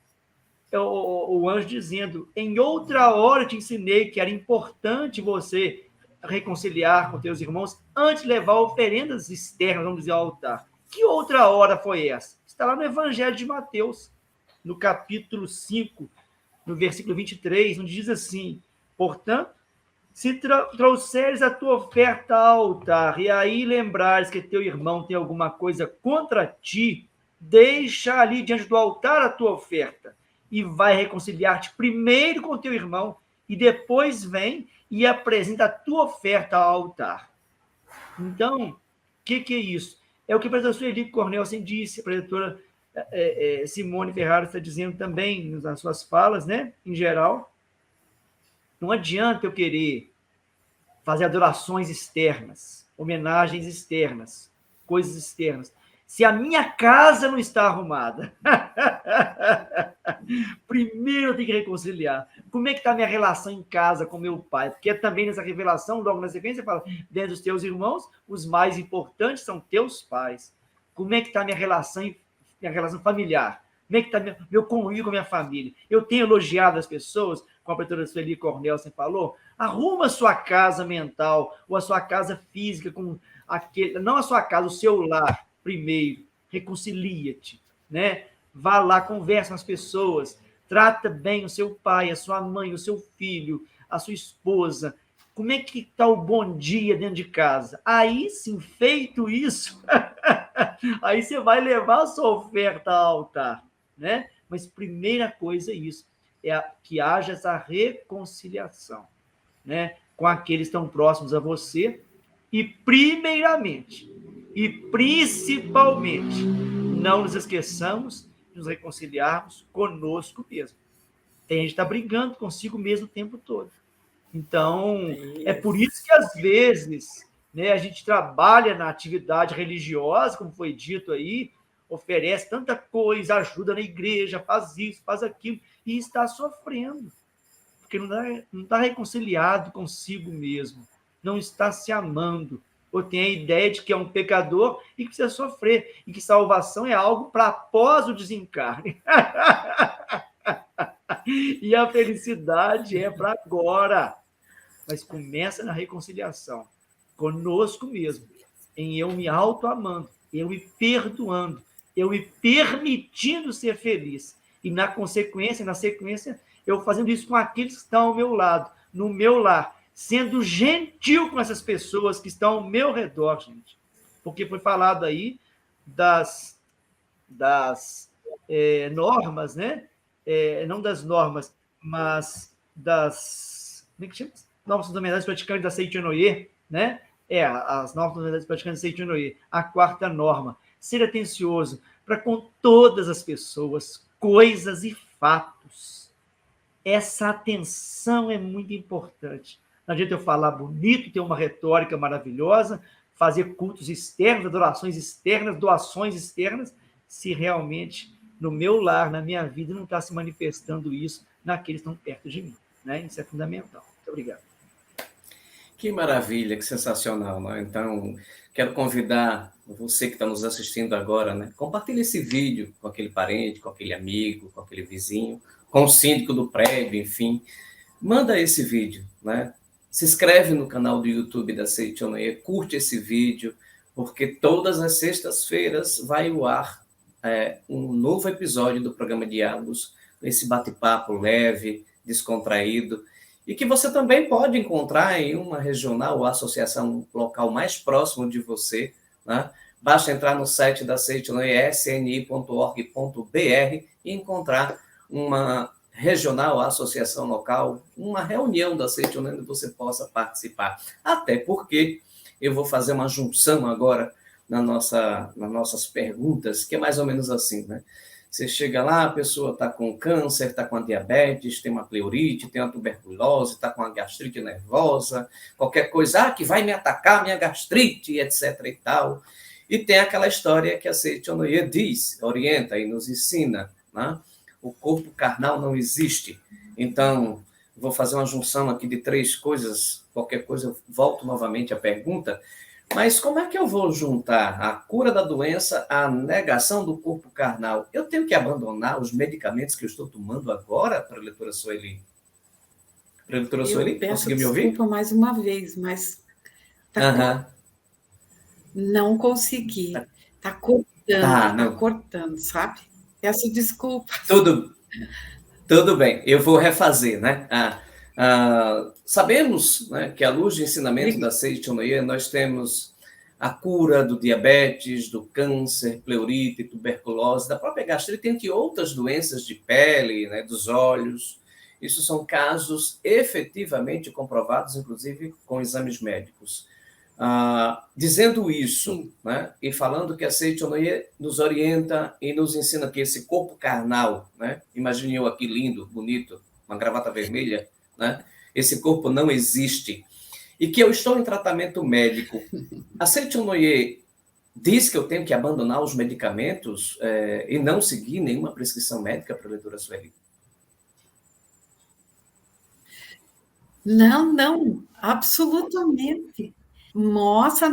S4: o anjo dizendo, em outra hora te ensinei que era importante você reconciliar com teus irmãos antes de levar oferendas externas, vamos dizer, ao altar. Que outra hora foi essa? Está lá no Evangelho de Mateus, no capítulo 5, no versículo 23, onde diz assim, portanto, se trouxeres a tua oferta ao altar e aí lembrares que teu irmão tem alguma coisa contra ti, deixa ali diante do altar a tua oferta e vai reconciliar-te primeiro com teu irmão e depois vem e apresenta a tua oferta ao altar. Então, o que é isso? É o que a professora Sueli Cornelsen disse, a professora Simone Ferrari está dizendo também nas suas falas, né, em geral. Não adianta eu querer fazer adorações externas, homenagens externas, coisas externas, se a minha casa não está arrumada. Primeiro eu tenho que reconciliar. Como é que está a minha relação em casa com meu pai? Porque também nessa revelação, logo na sequência, fala, dentre os teus irmãos, os mais importantes são teus pais. Como é que está a minha relação familiar? Como é que está meu convívio com a minha família? Eu tenho elogiado as pessoas, como a professora Sueli Cornelsen falou, arruma a sua casa mental, ou a sua casa física, com aquele, não a sua casa, o seu lar, primeiro, reconcilia-te, né? Vá lá, conversa com as pessoas, trata bem o seu pai, a sua mãe, o seu filho, a sua esposa. Como é que está o bom dia dentro de casa? Aí, sim, feito isso, aí você vai levar a sua oferta ao altar, né? Mas primeira coisa é isso, que haja essa reconciliação, né? Com aqueles que estão próximos a você e, primeiramente, e principalmente, não nos esqueçamos de nos reconciliarmos conosco mesmo. Tem gente que está brigando consigo mesmo o tempo todo. Então, é por isso que, às vezes, né, a gente trabalha na atividade religiosa, como foi dito aí, oferece tanta coisa, ajuda na igreja, faz isso, faz aquilo, e está sofrendo, porque não está reconciliado consigo mesmo, não está se amando, ou tem a ideia de que é um pecador e que precisa sofrer, e que salvação é algo para após o desencarne. E a felicidade é para agora. Mas começa na reconciliação, conosco mesmo, em eu me auto-amando, eu me perdoando, eu me permitindo ser feliz. E na sequência, eu fazendo isso com aqueles que estão ao meu lado, no meu lar, sendo gentil com essas pessoas que estão ao meu redor, gente. Porque foi falado aí das normas, né? Não das normas, mas das... Como é que chama? Normas fundamentais praticantes da Seitianoye, né? As normas fundamentais praticantes da Seitianoye. A quarta norma, ser atencioso para com todas as pessoas, coisas e fatos. Essa atenção é muito importante. Não adianta eu falar bonito, ter uma retórica maravilhosa, fazer cultos externos, adorações externas, doações externas, se realmente no meu lar, na minha vida, não está se manifestando isso naqueles que estão perto de mim, né? Isso é fundamental. Muito obrigado.
S2: Que maravilha, que sensacional, né? Então, quero convidar você que está nos assistindo agora, né? Compartilhe esse vídeo com aquele parente, com aquele amigo, com aquele vizinho, com o síndico do prédio, enfim. Manda esse vídeo, né? Se inscreve no canal do YouTube da Seitianoye, curte esse vídeo, porque todas as sextas-feiras vai ao ar um novo episódio do programa Diálogos, esse bate-papo leve, descontraído, e que você também pode encontrar em uma regional ou associação local mais próximo de você, né? Basta entrar no site da Seitianoye, sni.org.br, e encontrar uma regional, associação local, uma reunião da Seitianoye onde você possa participar. Até porque eu vou fazer uma junção agora nas nossas perguntas, que é mais ou menos assim, né? Você chega lá, a pessoa está com câncer, está com a diabetes, tem uma pleurite, tem uma tuberculose, está com uma gastrite nervosa, qualquer coisa, que vai me atacar, minha gastrite, etc. e tal. E tem aquela história que a Seitianoye diz, orienta e nos ensina, né? O corpo carnal não existe. Então, vou fazer uma junção aqui de 3 coisas, qualquer coisa eu volto novamente à pergunta. Mas como é que eu vou juntar a cura da doença à negação do corpo carnal? Eu tenho que abandonar os medicamentos que eu estou tomando agora, preletora Sueli? Preletora
S5: Eu
S2: Sueli,
S5: peço
S2: conseguiu me ouvir?
S5: desculpa mais uma vez, mas
S2: Aham.
S5: não consegui.
S2: Tá,
S5: Tá
S2: não.
S5: cortando, sabe? Peço desculpa.
S2: Tudo, tudo bem, eu vou refazer, né? Sabemos, né, que à luz do ensinamento da Seichonoye, nós temos a cura do diabetes, do câncer, pleurite, tuberculose, da própria gastrite, entre outras doenças de pele, né, dos olhos. Isso são casos efetivamente comprovados, inclusive com exames médicos. Dizendo isso, né, e falando que a Seichonoye nos orienta e nos ensina que esse corpo carnal, né, imagine eu aqui lindo, bonito, uma gravata vermelha, né, esse corpo não existe, e que eu estou em tratamento médico. A Seichonoye diz que eu tenho que abandonar os medicamentos e não seguir nenhuma prescrição médica para a leitura Sueli?
S5: Não, absolutamente. Nossa,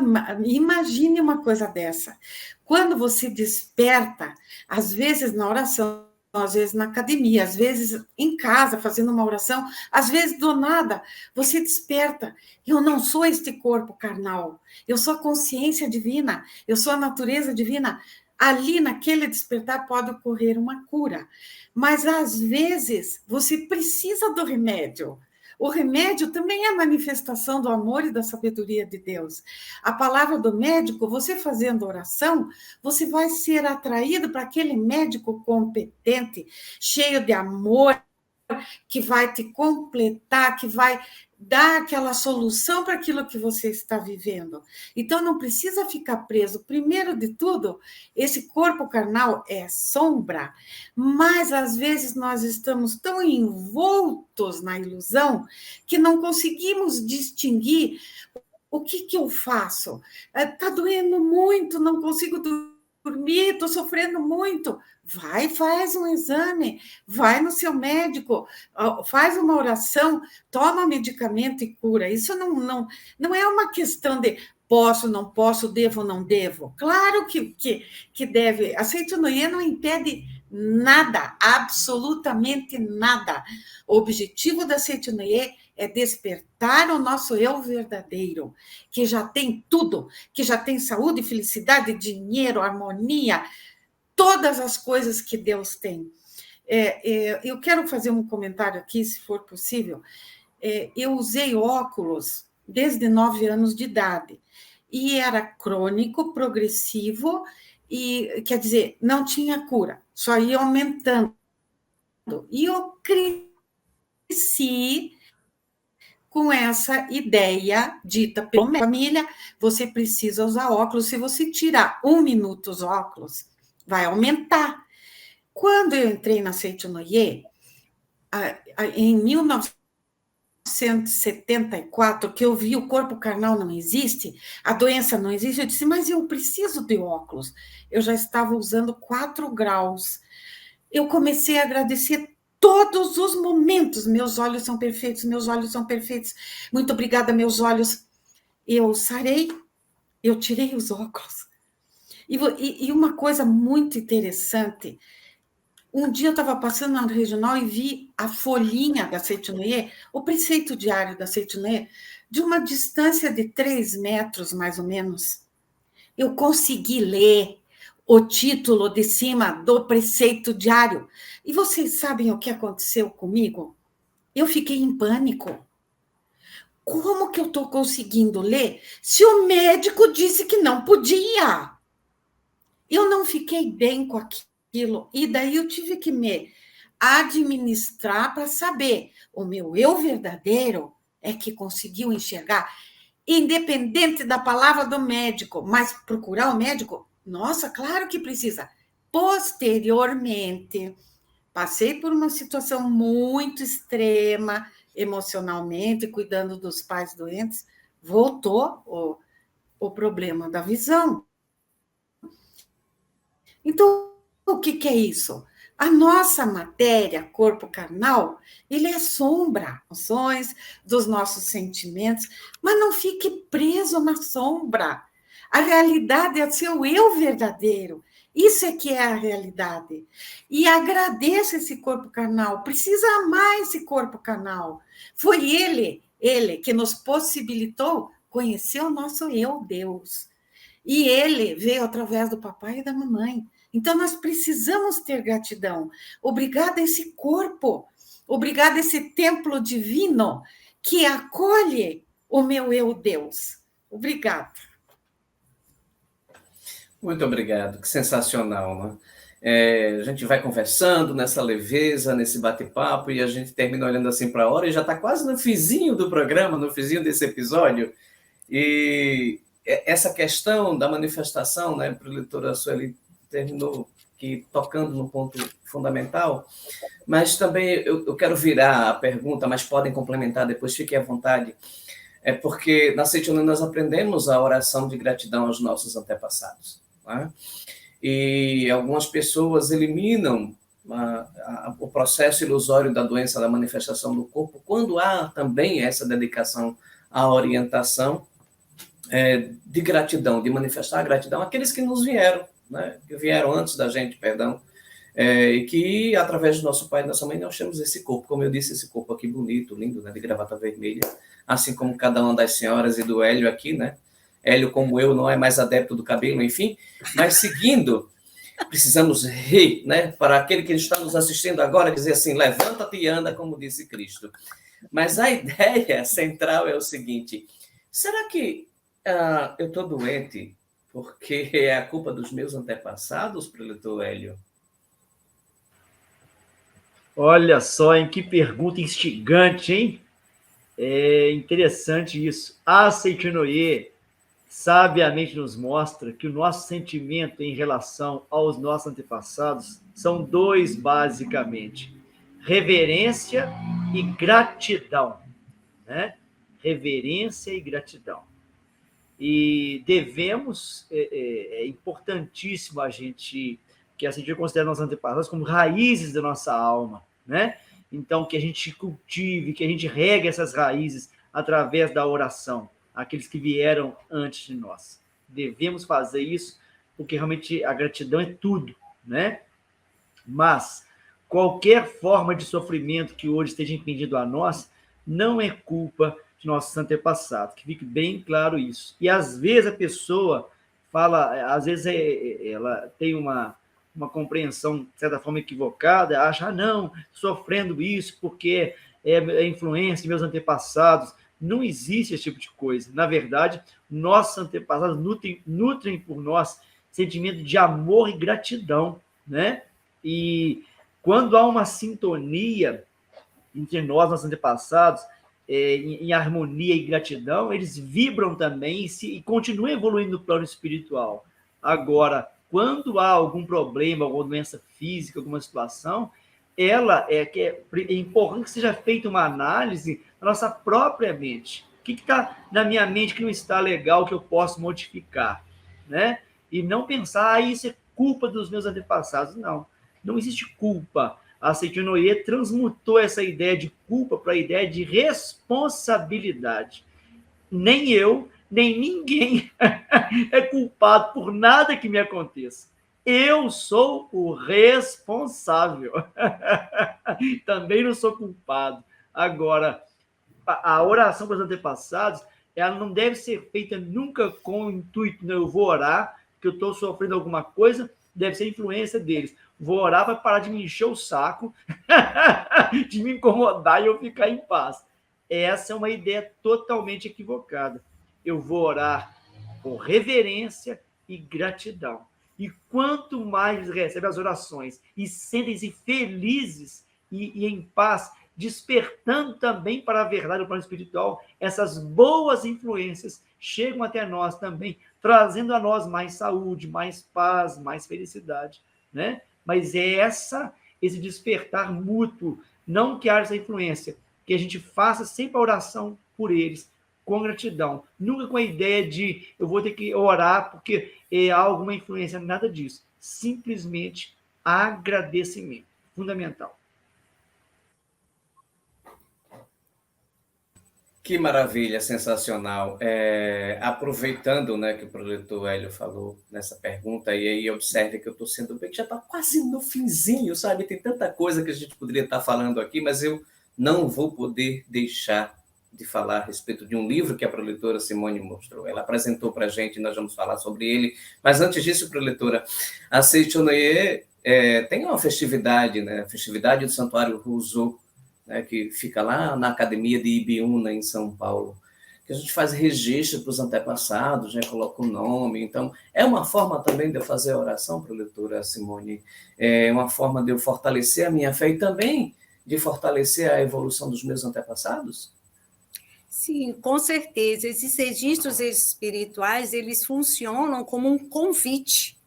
S5: imagine uma coisa dessa. Quando você desperta, às vezes na oração, às vezes na academia, às vezes em casa, fazendo uma oração, às vezes do nada, você desperta. Eu não sou este corpo carnal, eu sou a consciência divina, eu sou a natureza divina. Ali, naquele despertar, pode ocorrer uma cura. Mas, às vezes, você precisa do remédio. O remédio também é manifestação do amor e da sabedoria de Deus. A palavra do médico, você fazendo oração, você vai ser atraído para aquele médico competente, cheio de amor, que vai te completar, que vai dar aquela solução para aquilo que você está vivendo. Então, não precisa ficar preso. Primeiro de tudo, esse corpo carnal é sombra, mas às vezes nós estamos tão envoltos na ilusão que não conseguimos distinguir o que eu faço. Está doendo muito, não consigo dormir, estou sofrendo muito. Vai, faz um exame, vai no seu médico, faz uma oração, toma medicamento e cura. Isso não é uma questão de posso, não posso, devo, não devo. Claro que deve. A Seichonoye não impede nada, absolutamente nada. O objetivo da Seichonoye é despertar o nosso eu verdadeiro, que já tem tudo, que já tem saúde, felicidade, dinheiro, harmonia, todas as coisas que Deus tem. Eu quero fazer um comentário aqui, se for possível. Eu usei óculos desde 9 anos de idade, e era crônico, progressivo, e, quer dizer, não tinha cura, só ia aumentando. E eu cresci com essa ideia dita pela minha família: você precisa usar óculos, se você tirar 1 minuto os óculos, vai aumentar. Quando eu entrei na Seichonoye, em 1974, que eu vi o corpo carnal não existe, a doença não existe, eu disse, mas eu preciso de óculos. Eu já estava usando 4 graus. Eu comecei a agradecer todos os momentos. Meus olhos são perfeitos, meus olhos são perfeitos. Muito obrigada, meus olhos. Eu sarei, eu tirei os óculos. E uma coisa muito interessante, um dia eu estava passando na regional e vi a folhinha da Seichonoye, o preceito diário da Seichonoye, de uma distância de 3 metros, mais ou menos. Eu consegui ler o título de cima do preceito diário. E vocês sabem o que aconteceu comigo? Eu fiquei em pânico. Como que eu estou conseguindo ler se o médico disse que não podia? Eu não fiquei bem com aquilo, e daí eu tive que me administrar para saber. O meu eu verdadeiro é que conseguiu enxergar, independente da palavra do médico, mas procurar o médico, nossa, claro que precisa. Posteriormente, passei por uma situação muito extrema, emocionalmente, cuidando dos pais doentes, voltou o problema da visão. Então, o que é isso? A nossa matéria, corpo carnal, ele é sombra, ações dos nossos sentimentos, mas não fique preso na sombra. A realidade é o seu eu verdadeiro. Isso é que é a realidade. E agradeça esse corpo carnal, precisa amar esse corpo carnal. Foi ele que nos possibilitou conhecer o nosso eu, Deus. E ele veio através do papai e da mamãe. Então, nós precisamos ter gratidão. Obrigada a esse corpo, obrigada a esse templo divino que acolhe o meu eu, Deus. Obrigada.
S2: Muito obrigado, que sensacional, né? A gente vai conversando nessa leveza, nesse bate-papo, e a gente termina olhando assim para a hora e já está quase no fizinho do programa, no fizinho desse episódio. E essa questão da manifestação, né, para a leitora Sueli terminou aqui tocando no ponto fundamental, mas também eu quero virar a pergunta, mas podem complementar depois, fiquem à vontade, porque na Seitonã nós aprendemos a oração de gratidão aos nossos antepassados, né? E algumas pessoas eliminam o processo ilusório da doença, da manifestação do corpo, quando há também essa dedicação à orientação de gratidão, de manifestar a gratidão àqueles que nos vieram, né? Que vieram antes da gente, perdão, e que, através do nosso pai e da nossa mãe, nós temos esse corpo, como eu disse, esse corpo aqui bonito, lindo, né, de gravata vermelha, assim como cada uma das senhoras e do Hélio aqui, né? Hélio, como eu, não é mais adepto do cabelo, enfim, mas seguindo, precisamos rir, né? Para aquele que está nos assistindo agora, dizer assim, levanta-te e anda, como disse Cristo. Mas a ideia central é o seguinte, será que eu estou doente porque é a culpa dos meus antepassados, preletor Hélio?
S4: Olha só, em que pergunta instigante, hein? É interessante isso. A Seitinoye sabiamente nos mostra que o nosso sentimento em relação aos nossos antepassados são dois, basicamente: reverência e gratidão, né? Reverência e gratidão. E devemos, é importantíssimo a gente, que a gente considera nossos antepassados como raízes da nossa alma, né? Então, que a gente cultive, que a gente regue essas raízes através da oração, aqueles que vieram antes de nós. Devemos fazer isso, porque realmente a gratidão é tudo, né? Mas qualquer forma de sofrimento que hoje esteja impedindo a nós, não é culpa de nossos antepassados, que fique bem claro isso. E às vezes a pessoa fala, às vezes ela tem uma compreensão, de certa forma, equivocada, acha, não, sofrendo isso porque é influência de meus antepassados. Não existe esse tipo de coisa. Na verdade, nossos antepassados nutrem por nós sentimento de amor e gratidão, né? E quando há uma sintonia entre nós, nossos antepassados, em harmonia e gratidão, eles vibram também e continuam evoluindo no plano espiritual. Agora, quando há algum problema, alguma doença física, alguma situação, é importante que seja feita uma análise da nossa própria mente. O que está na minha mente que não está legal, que eu posso modificar, né? E não pensar, isso é culpa dos meus antepassados. Não existe culpa. A Seitinoye transmutou essa ideia de culpa para a ideia de responsabilidade. Nem eu, nem ninguém é culpado por nada que me aconteça. Eu sou o responsável. Também não sou culpado. Agora, a oração para os antepassados, ela não deve ser feita nunca com o intuito, eu vou orar, que eu estou sofrendo alguma coisa, deve ser influência deles. Vou orar para parar de me encher o saco, de me incomodar e eu ficar em paz. Essa é uma ideia totalmente equivocada. Eu vou orar com reverência e gratidão. E quanto mais recebem as orações e sentem-se felizes e em paz, despertando também para a verdade do plano espiritual, essas boas influências chegam até nós também, trazendo a nós mais saúde, mais paz, mais felicidade, né? Mas é esse despertar mútuo, não que haja essa influência, que a gente faça sempre a oração por eles, com gratidão, nunca com a ideia de eu vou ter que orar porque há alguma influência, nada disso. Simplesmente agradecimento. Fundamental.
S2: Que maravilha, sensacional. Aproveitando, né, que o professor Hélio falou nessa pergunta, e aí observe que eu estou sendo bem, que já está quase no finzinho, sabe? Tem tanta coisa que a gente poderia estar falando aqui, mas eu não vou poder deixar de falar a respeito de um livro que a preletora Simone mostrou. Ela apresentou para a gente, nós vamos falar sobre ele. Mas antes disso, preletora, a Seitonoye tem uma festividade, né? A festividade do Santuário Rousseau, né, que fica lá na Academia de Ibiúna, em São Paulo, que a gente faz registro para os antepassados, né, coloca o nome. Então, é uma forma também de eu fazer a oração, preletora Simone, é uma forma de eu fortalecer a minha fé e também de fortalecer a evolução dos meus antepassados?
S3: Sim, com certeza. Esses registros espirituais, eles funcionam como um convite,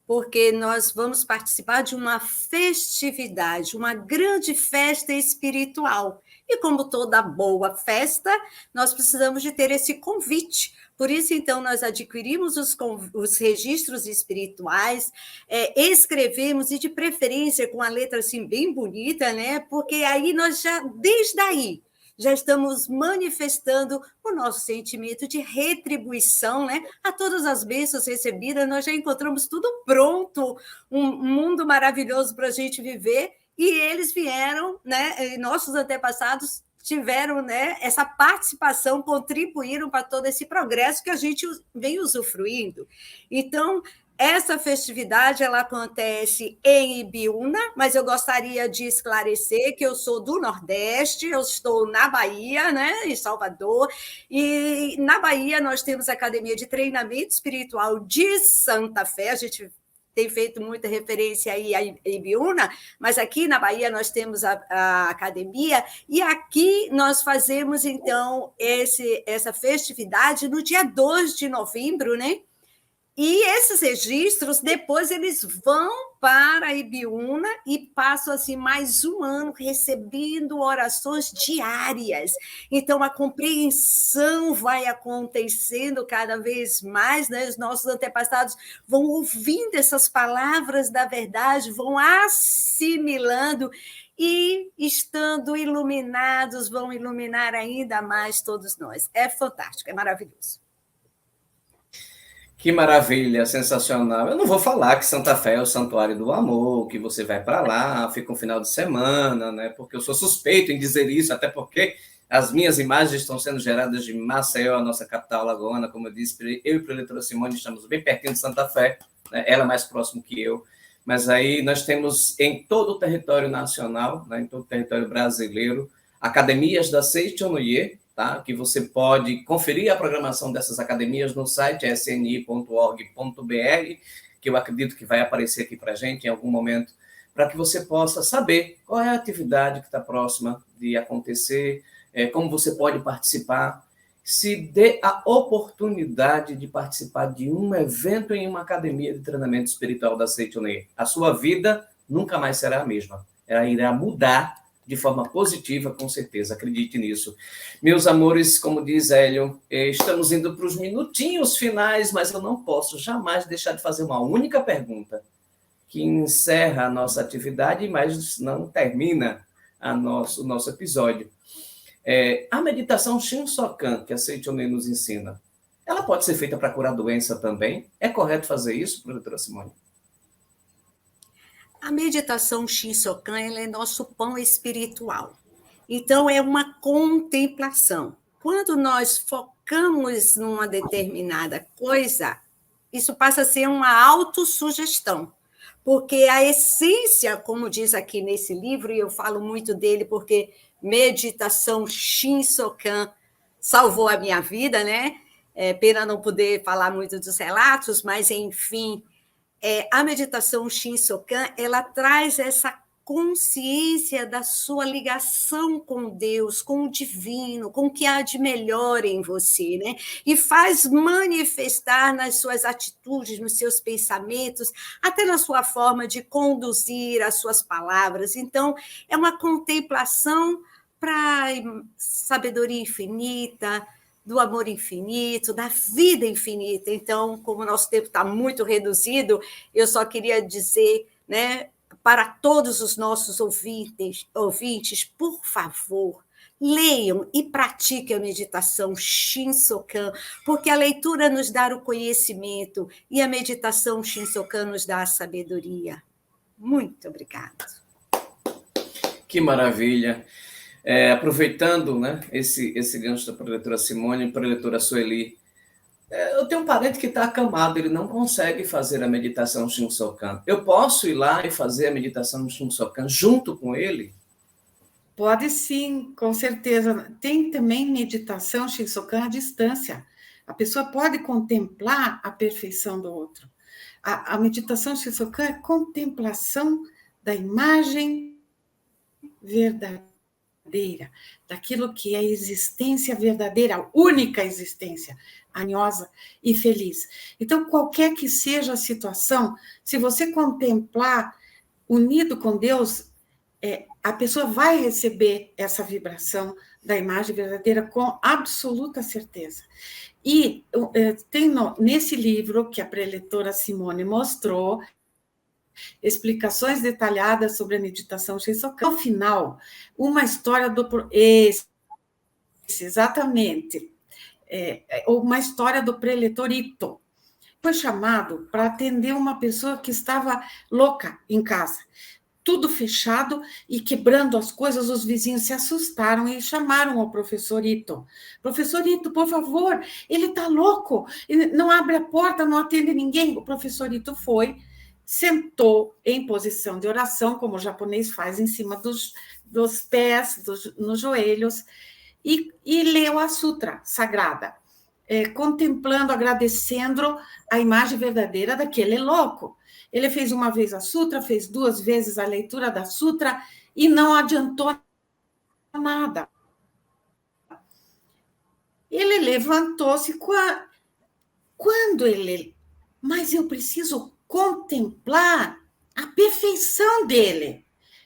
S3: porque nós vamos participar de uma festividade, uma grande festa espiritual. E como toda boa festa, nós precisamos de ter esse convite. Por isso, então, nós adquirimos os registros espirituais, escrevemos, e de preferência com a letra assim, bem bonita, né? Porque aí nós já, desde aí, já estamos manifestando o nosso sentimento de retribuição, né? A todas as bênçãos recebidas, nós já encontramos tudo pronto, um mundo maravilhoso para a gente viver, e eles vieram, né? E nossos antepassados tiveram, né, essa participação, contribuíram para todo esse progresso que a gente vem usufruindo. Então, essa festividade ela acontece em Ibiúna, mas eu gostaria de esclarecer que eu sou do Nordeste, eu estou na Bahia, né, em Salvador, e na Bahia nós temos a Academia de Treinamento Espiritual de Santa Fé, a gente tem feito muita referência aí a Ibiúna, mas aqui na Bahia nós temos a academia, e aqui nós fazemos, então, essa festividade no dia 2 de novembro, né? E esses registros, depois eles vão para Ibiúna e passam assim, mais um ano recebendo orações diárias. Então, a compreensão vai acontecendo cada vez mais, né? Os nossos antepassados vão ouvindo essas palavras da verdade, vão assimilando e, estando iluminados, vão iluminar ainda mais todos nós. É fantástico, é maravilhoso.
S2: Que maravilha, sensacional. Eu não vou falar que Santa Fé é o santuário do amor, que você vai para lá, fica um final de semana, né? Porque eu sou suspeito em dizer isso, até porque as minhas imagens estão sendo geradas de Maceió, a nossa capital alagoana, como eu disse, eu e a preletora Simone estamos bem pertinho de Santa Fé, né? Ela é mais próximo que eu, mas aí nós temos em todo o território nacional, né? Em todo o território brasileiro, academias da Seitonoye, tá? Que você pode conferir a programação dessas academias no site sni.org.br, que eu acredito que vai aparecer aqui para a gente em algum momento, para que você possa saber qual é a atividade que está próxima de acontecer, como você pode participar, se dê a oportunidade de participar de um evento em uma academia de treinamento espiritual da Seitonoye. A sua vida nunca mais será a mesma. Ela irá mudar de forma positiva, com certeza, acredite nisso. Meus amores, como diz Hélio, estamos indo para os minutinhos finais, mas eu não posso jamais deixar de fazer uma única pergunta, que encerra a nossa atividade, mas não termina o nosso episódio. A meditação Shinsokan, que a Seitonoye nos ensina, ela pode ser feita para curar doença também? É correto fazer isso, professora Simone?
S3: A meditação Shinsokan ela é nosso pão espiritual. Então, é uma contemplação. Quando nós focamos numa determinada coisa, isso passa a ser uma autossugestão. Porque a essência, como diz aqui nesse livro, e eu falo muito dele porque meditação Shinsokan salvou a minha vida, né? Pena não poder falar muito dos relatos, mas, enfim, a meditação Shinsokan, ela traz essa consciência da sua ligação com Deus, com o divino, com o que há de melhor em você, né? E faz manifestar nas suas atitudes, nos seus pensamentos, até na sua forma de conduzir as suas palavras. Então, é uma contemplação para sabedoria infinita, do amor infinito, da vida infinita. Então, como o nosso tempo está muito reduzido, eu só queria dizer, né, para todos os nossos ouvintes, por favor, leiam e pratiquem a meditação Shinsokan, porque a leitura nos dá o conhecimento e a meditação Shinsokan nos dá a sabedoria. Muito obrigada.
S2: Que maravilha. Aproveitando, né, esse gancho da preletora Simone e preletora Sueli, eu tenho um parente que está acamado, ele não consegue fazer a meditação Shinsokan. Eu posso ir lá e fazer a meditação Shinsokan junto com ele?
S5: Pode sim, com certeza. Tem também meditação Shinsokan à distância. A pessoa pode contemplar a perfeição do outro. A meditação Shinsokan é contemplação da imagem verdadeira, daquilo que é a existência verdadeira, a única existência, harmoniosa e feliz. Então, qualquer que seja a situação, se você contemplar unido com Deus, a pessoa vai receber essa vibração da imagem verdadeira com absoluta certeza. E tem nesse livro que a preletora Simone mostrou, explicações detalhadas sobre a meditação Shinsokan. No final, uma história exatamente, uma história do preletor Ito. Foi chamado para atender uma pessoa que estava louca em casa. Tudo fechado e quebrando as coisas, os vizinhos se assustaram e chamaram o professor Ito. Professor Ito, por favor, ele está louco, ele não abre a porta, não atende ninguém. O professor Ito foi, sentou em posição de oração, como o japonês faz, em cima dos pés, nos joelhos, e leu a sutra sagrada, contemplando, agradecendo a imagem verdadeira daquele louco. Ele fez uma vez a sutra, fez 2 vezes a leitura da sutra e não adiantou nada. Ele levantou-se quando ele... Mas eu preciso contemplar a perfeição dele.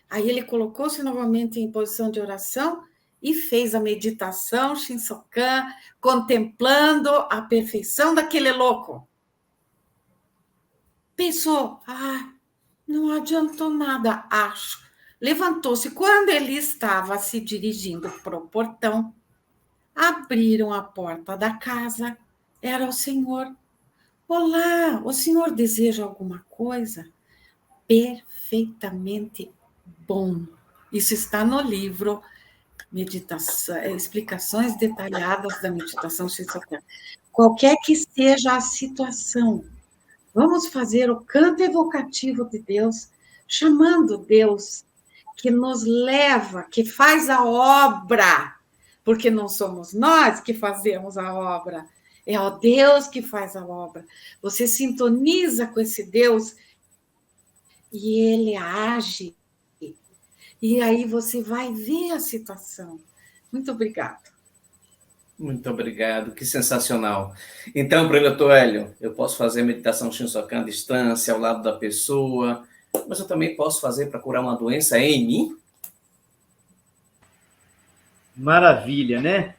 S5: Aí ele colocou-se novamente em posição de oração e fez a meditação Shinsokan, contemplando a perfeição daquele louco. Pensou, não adiantou nada, acho. Levantou-se. Quando ele estava se dirigindo para o portão, abriram a porta da casa. Era o senhor. Olá, o senhor deseja alguma coisa? Perfeitamente bom. Isso está no livro Meditação, Explicações Detalhadas da Meditação Shinsokan. Qualquer que seja a situação, vamos fazer o canto evocativo de Deus, chamando Deus, que nos leva, que faz a obra, porque não somos nós que fazemos a obra, é o Deus que faz a obra. Você sintoniza com esse Deus e ele age. E aí você vai ver a situação. Muito obrigada.
S2: Muito obrigado, que sensacional. Então, preletor Hélio, eu posso fazer meditação Shinsokan à distância, ao lado da pessoa, mas eu também posso fazer para curar uma doença em mim?
S4: Maravilha, né?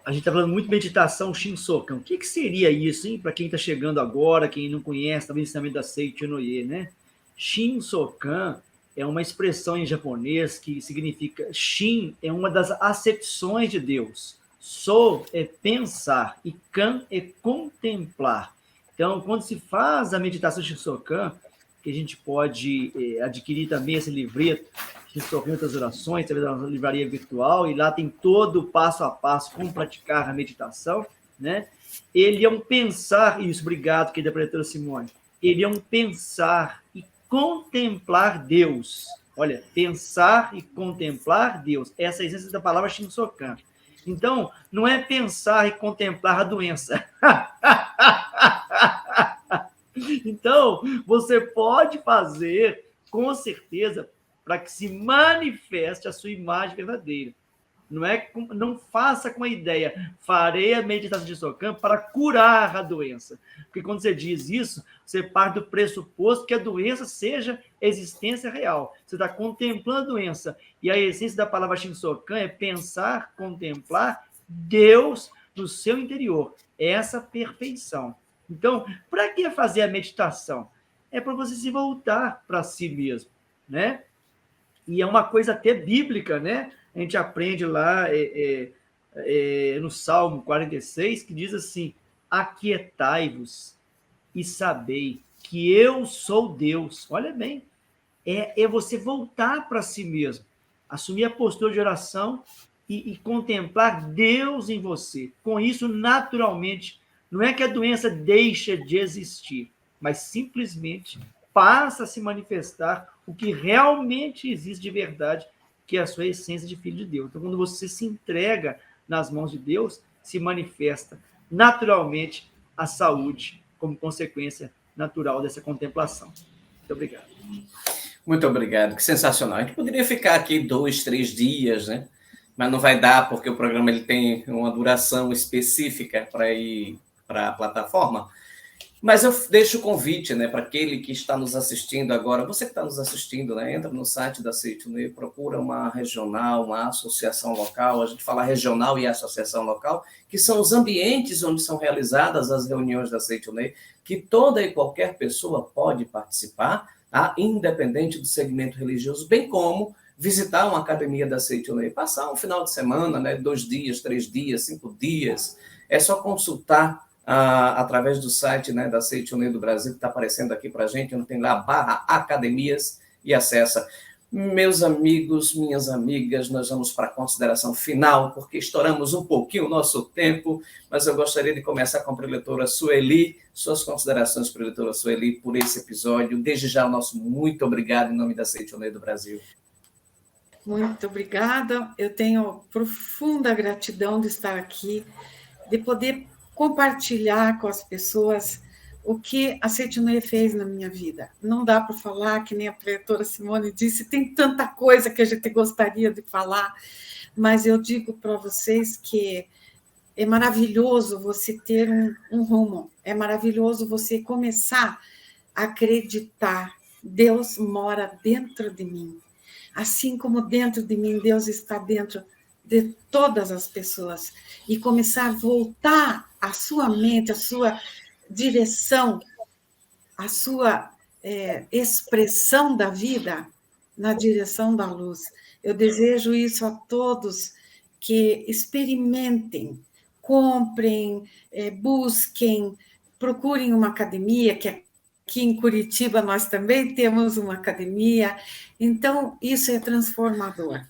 S4: A gente está falando muito de meditação Shinsokan. O que seria isso, hein? Para quem está chegando agora, quem não conhece, também o ensinamento da Seiichi Noye, né? Shinsokan é uma expressão em japonês que significa... Shin é uma das acepções de Deus. So é pensar e kan é contemplar. Então, quando se faz a meditação Shinsokan, que a gente pode adquirir também esse livreto, Shinsokan das orações, através da livraria virtual, e lá tem todo o passo a passo como praticar a meditação, né? Ele é um pensar, isso, obrigado, querida preletora Simone, ele é um pensar e contemplar Deus. Olha, pensar e contemplar Deus. Essa é a essência da palavra Shinsokan. Então, não é pensar e contemplar a doença. Então, você pode fazer, com certeza, para que se manifeste a sua imagem verdadeira. Não faça com a ideia, farei a meditação de Shinsokan para curar a doença. Porque quando você diz isso, você parte do pressuposto que a doença seja existência real. Você está contemplando a doença. E a essência da palavra Shinsokan é pensar, contemplar Deus no seu interior. Essa perfeição. Então, para que fazer a meditação? é para você se voltar para si mesmo, né? E é uma coisa até bíblica, né? A gente aprende lá no Salmo 46, que diz assim: aquietai-vos e sabei que eu sou Deus. Olha bem, é você voltar para si mesmo, assumir a postura de oração e contemplar Deus em você. Com isso, naturalmente, não é que a doença deixa de existir, mas simplesmente passa a se manifestar o que realmente existe de verdade, que é a sua essência de filho de Deus. Então, quando você se entrega nas mãos de Deus, se manifesta naturalmente a saúde como consequência natural dessa contemplação. Muito obrigado.
S2: Muito obrigado, que sensacional. A gente poderia ficar aqui 2, 3 dias, né? Mas não vai dar, porque o programa ele tem uma duração específica para ir para a plataforma. Mas eu deixo o convite, né, para aquele que está nos assistindo agora. Você que está nos assistindo, né, entra no site da Seitounê, procura uma regional, uma associação local. A gente fala regional e associação local, que são os ambientes onde são realizadas as reuniões da Seitounê, que toda e qualquer pessoa pode participar, tá? Independente do segmento religioso, bem como visitar uma academia da Seitounê, passar um final de semana, né, 2 dias, 3 dias, 5 dias. É só consultar através do site, né, da Seitounê do Brasil, que está aparecendo aqui para a gente, onde tem lá /academias, e acessa. Meus amigos, minhas amigas, nós vamos para a consideração final, porque estouramos um pouquinho o nosso tempo, mas eu gostaria de começar com a preletora Sueli, suas considerações, preletora Sueli, por esse episódio. Desde já, o nosso muito obrigado em nome da Seitounê do Brasil.
S5: Muito obrigada. Eu tenho profunda gratidão de estar aqui, de poder compartilhar com as pessoas o que a Seitounê fez na minha vida. Não dá para falar, que nem a preletora Simone disse, tem tanta coisa que a gente gostaria de falar, mas eu digo para vocês que é maravilhoso você ter um rumo, é maravilhoso você começar a acreditar. Deus mora dentro de mim. Assim como dentro de mim, Deus está dentro de todas as pessoas. E começar a voltar a sua mente, a sua direção, a sua expressão da vida na direção da luz. Eu desejo isso a todos, que experimentem, comprem, busquem, procurem uma academia, que aqui em Curitiba nós também temos uma academia. Então, isso é transformador.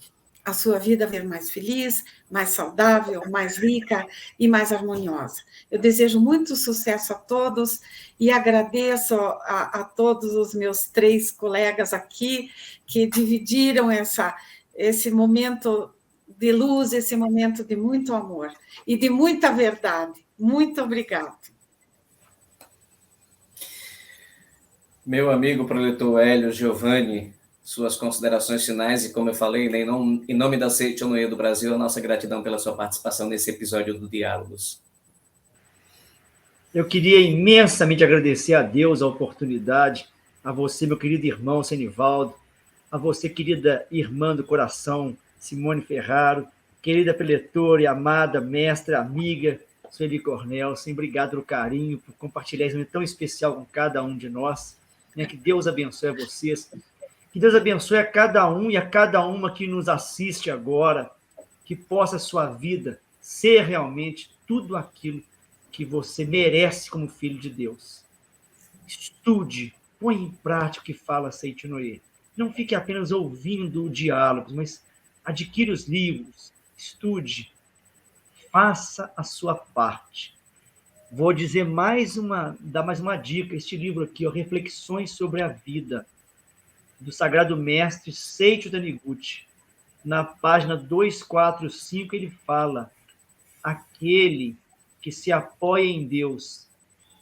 S5: A sua vida vai ser mais feliz, mais saudável, mais rica e mais harmoniosa. Eu desejo muito sucesso a todos e agradeço a todos os meus 3 colegas aqui que dividiram esse momento de luz, esse momento de muito amor e de muita verdade. Muito obrigada.
S2: Meu amigo preletor Hélio Giovanni, suas considerações finais, e como eu falei, em nome da Seitounê do Brasil, a nossa gratidão pela sua participação nesse episódio do Diálogos.
S4: Eu queria imensamente agradecer a Deus a oportunidade, a você, meu querido irmão Senivaldo, a você, querida irmã do coração, Simone Ferraro, querida preletora e amada mestra, amiga, Sueli Cornelsen, obrigado pelo carinho, por compartilhar esse momento tão especial com cada um de nós, né? Que Deus abençoe a vocês, que Deus abençoe a cada um e a cada uma que nos assiste agora, que possa a sua vida ser realmente tudo aquilo que você merece como filho de Deus. Estude, põe em prática o que fala a Seitounê. Não fique apenas ouvindo diálogos, mas adquira os livros, estude, faça a sua parte. Vou dizer dar mais uma dica, este livro aqui, Reflexões sobre a Vida, do Sagrado Mestre Seiichi Taniguchi. Na página 245, ele fala: aquele que se apoia em Deus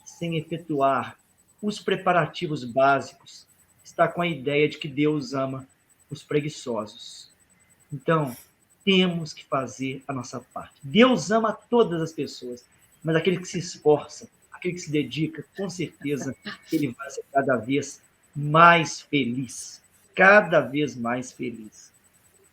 S4: sem efetuar os preparativos básicos está com a ideia de que Deus ama os preguiçosos. Então, temos que fazer a nossa parte. Deus ama todas as pessoas, mas aquele que se esforça, aquele que se dedica, com certeza, ele vai ser cada vez mais feliz. Cada vez mais feliz.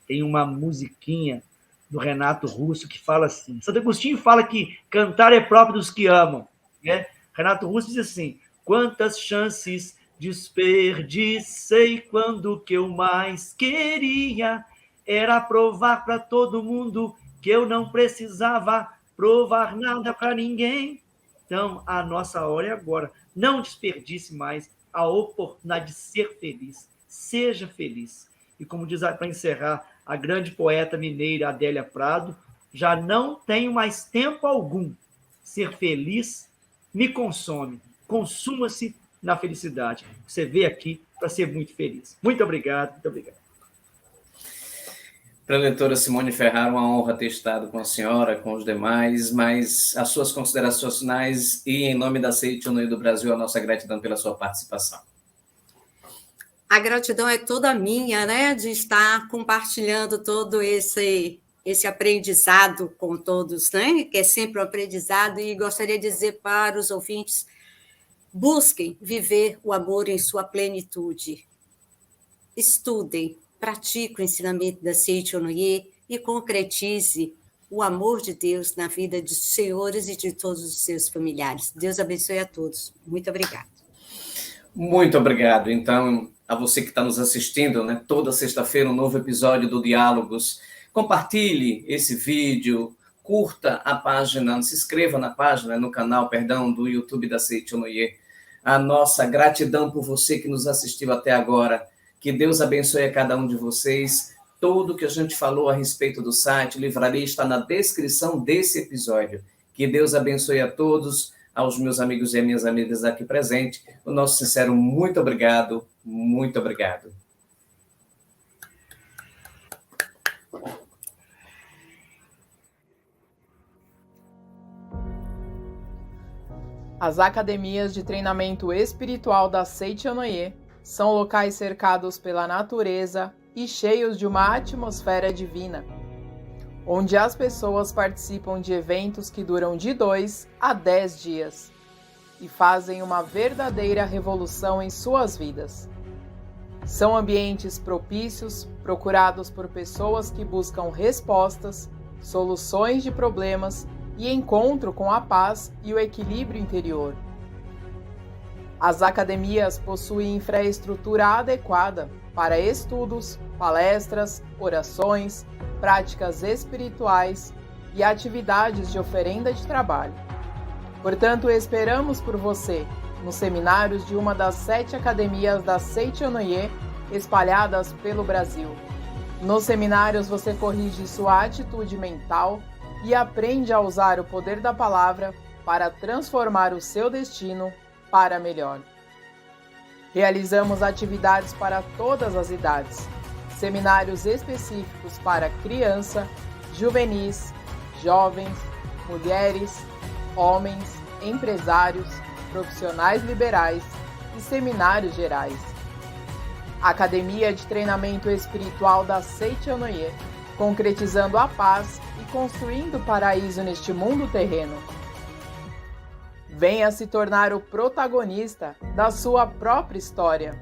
S4: Tem uma musiquinha do Renato Russo que fala assim. Santo Agostinho fala que cantar é próprio dos que amam, né? Renato Russo diz assim: quantas chances Desperdicei quando o que eu mais queria era provar para todo mundo que eu não precisava provar nada para ninguém. Então, a nossa hora é agora. Não desperdice mais a oportunidade de ser feliz. Seja feliz. E como diz para encerrar a grande poeta mineira Adélia Prado, já não tenho mais tempo algum. Ser feliz me consome. Consuma-se na felicidade. Você veio aqui para ser muito feliz. Muito obrigado, muito obrigado.
S2: Preletora Simone Ferraro, uma honra ter estado com a senhora, com os demais, mas as suas considerações finais e, em nome da Seichonoye do Brasil, a nossa gratidão pela sua participação.
S3: A gratidão é toda minha, né, de estar compartilhando todo esse aprendizado com todos, né, que é sempre um aprendizado, e gostaria de dizer para os ouvintes: busquem viver o amor em sua plenitude. Estudem, pratique o ensinamento da Seichonoye e concretize o amor de Deus na vida dos senhores e de todos os seus familiares. Deus abençoe a todos. Muito obrigada.
S2: Muito obrigado. Então, a você que está nos assistindo, né, toda sexta-feira, um novo episódio do Diálogos. Compartilhe esse vídeo, curta a página, se inscreva na página, no canal, do YouTube da Seichonoye. A nossa gratidão por você que nos assistiu até agora. Que Deus abençoe a cada um de vocês. Tudo que a gente falou a respeito do site, livraria, está na descrição desse episódio. Que Deus abençoe a todos, aos meus amigos e minhas amigas aqui presentes. O nosso sincero muito obrigado, muito obrigado.
S6: As academias de treinamento espiritual da Seichonoye são locais cercados pela natureza e cheios de uma atmosfera divina, onde as pessoas participam de eventos que duram de 2 a 10 dias e fazem uma verdadeira revolução em suas vidas. São ambientes propícios, procurados por pessoas que buscam respostas, soluções de problemas e encontro com a paz e o equilíbrio interior. As academias possuem infraestrutura adequada para estudos, palestras, orações, práticas espirituais e atividades de oferenda de trabalho. Portanto, esperamos por você nos seminários de uma das 7 academias da Seichonoye espalhadas pelo Brasil. Nos seminários você corrige sua atitude mental e aprende a usar o poder da palavra para transformar o seu destino para melhor. Realizamos atividades para todas as idades, seminários específicos para criança, juvenis, jovens, mulheres, homens, empresários, profissionais liberais e seminários gerais. Academia de Treinamento Espiritual da Seichonoye, concretizando a paz e construindo o paraíso neste mundo terreno. Venha se tornar o protagonista da sua própria história.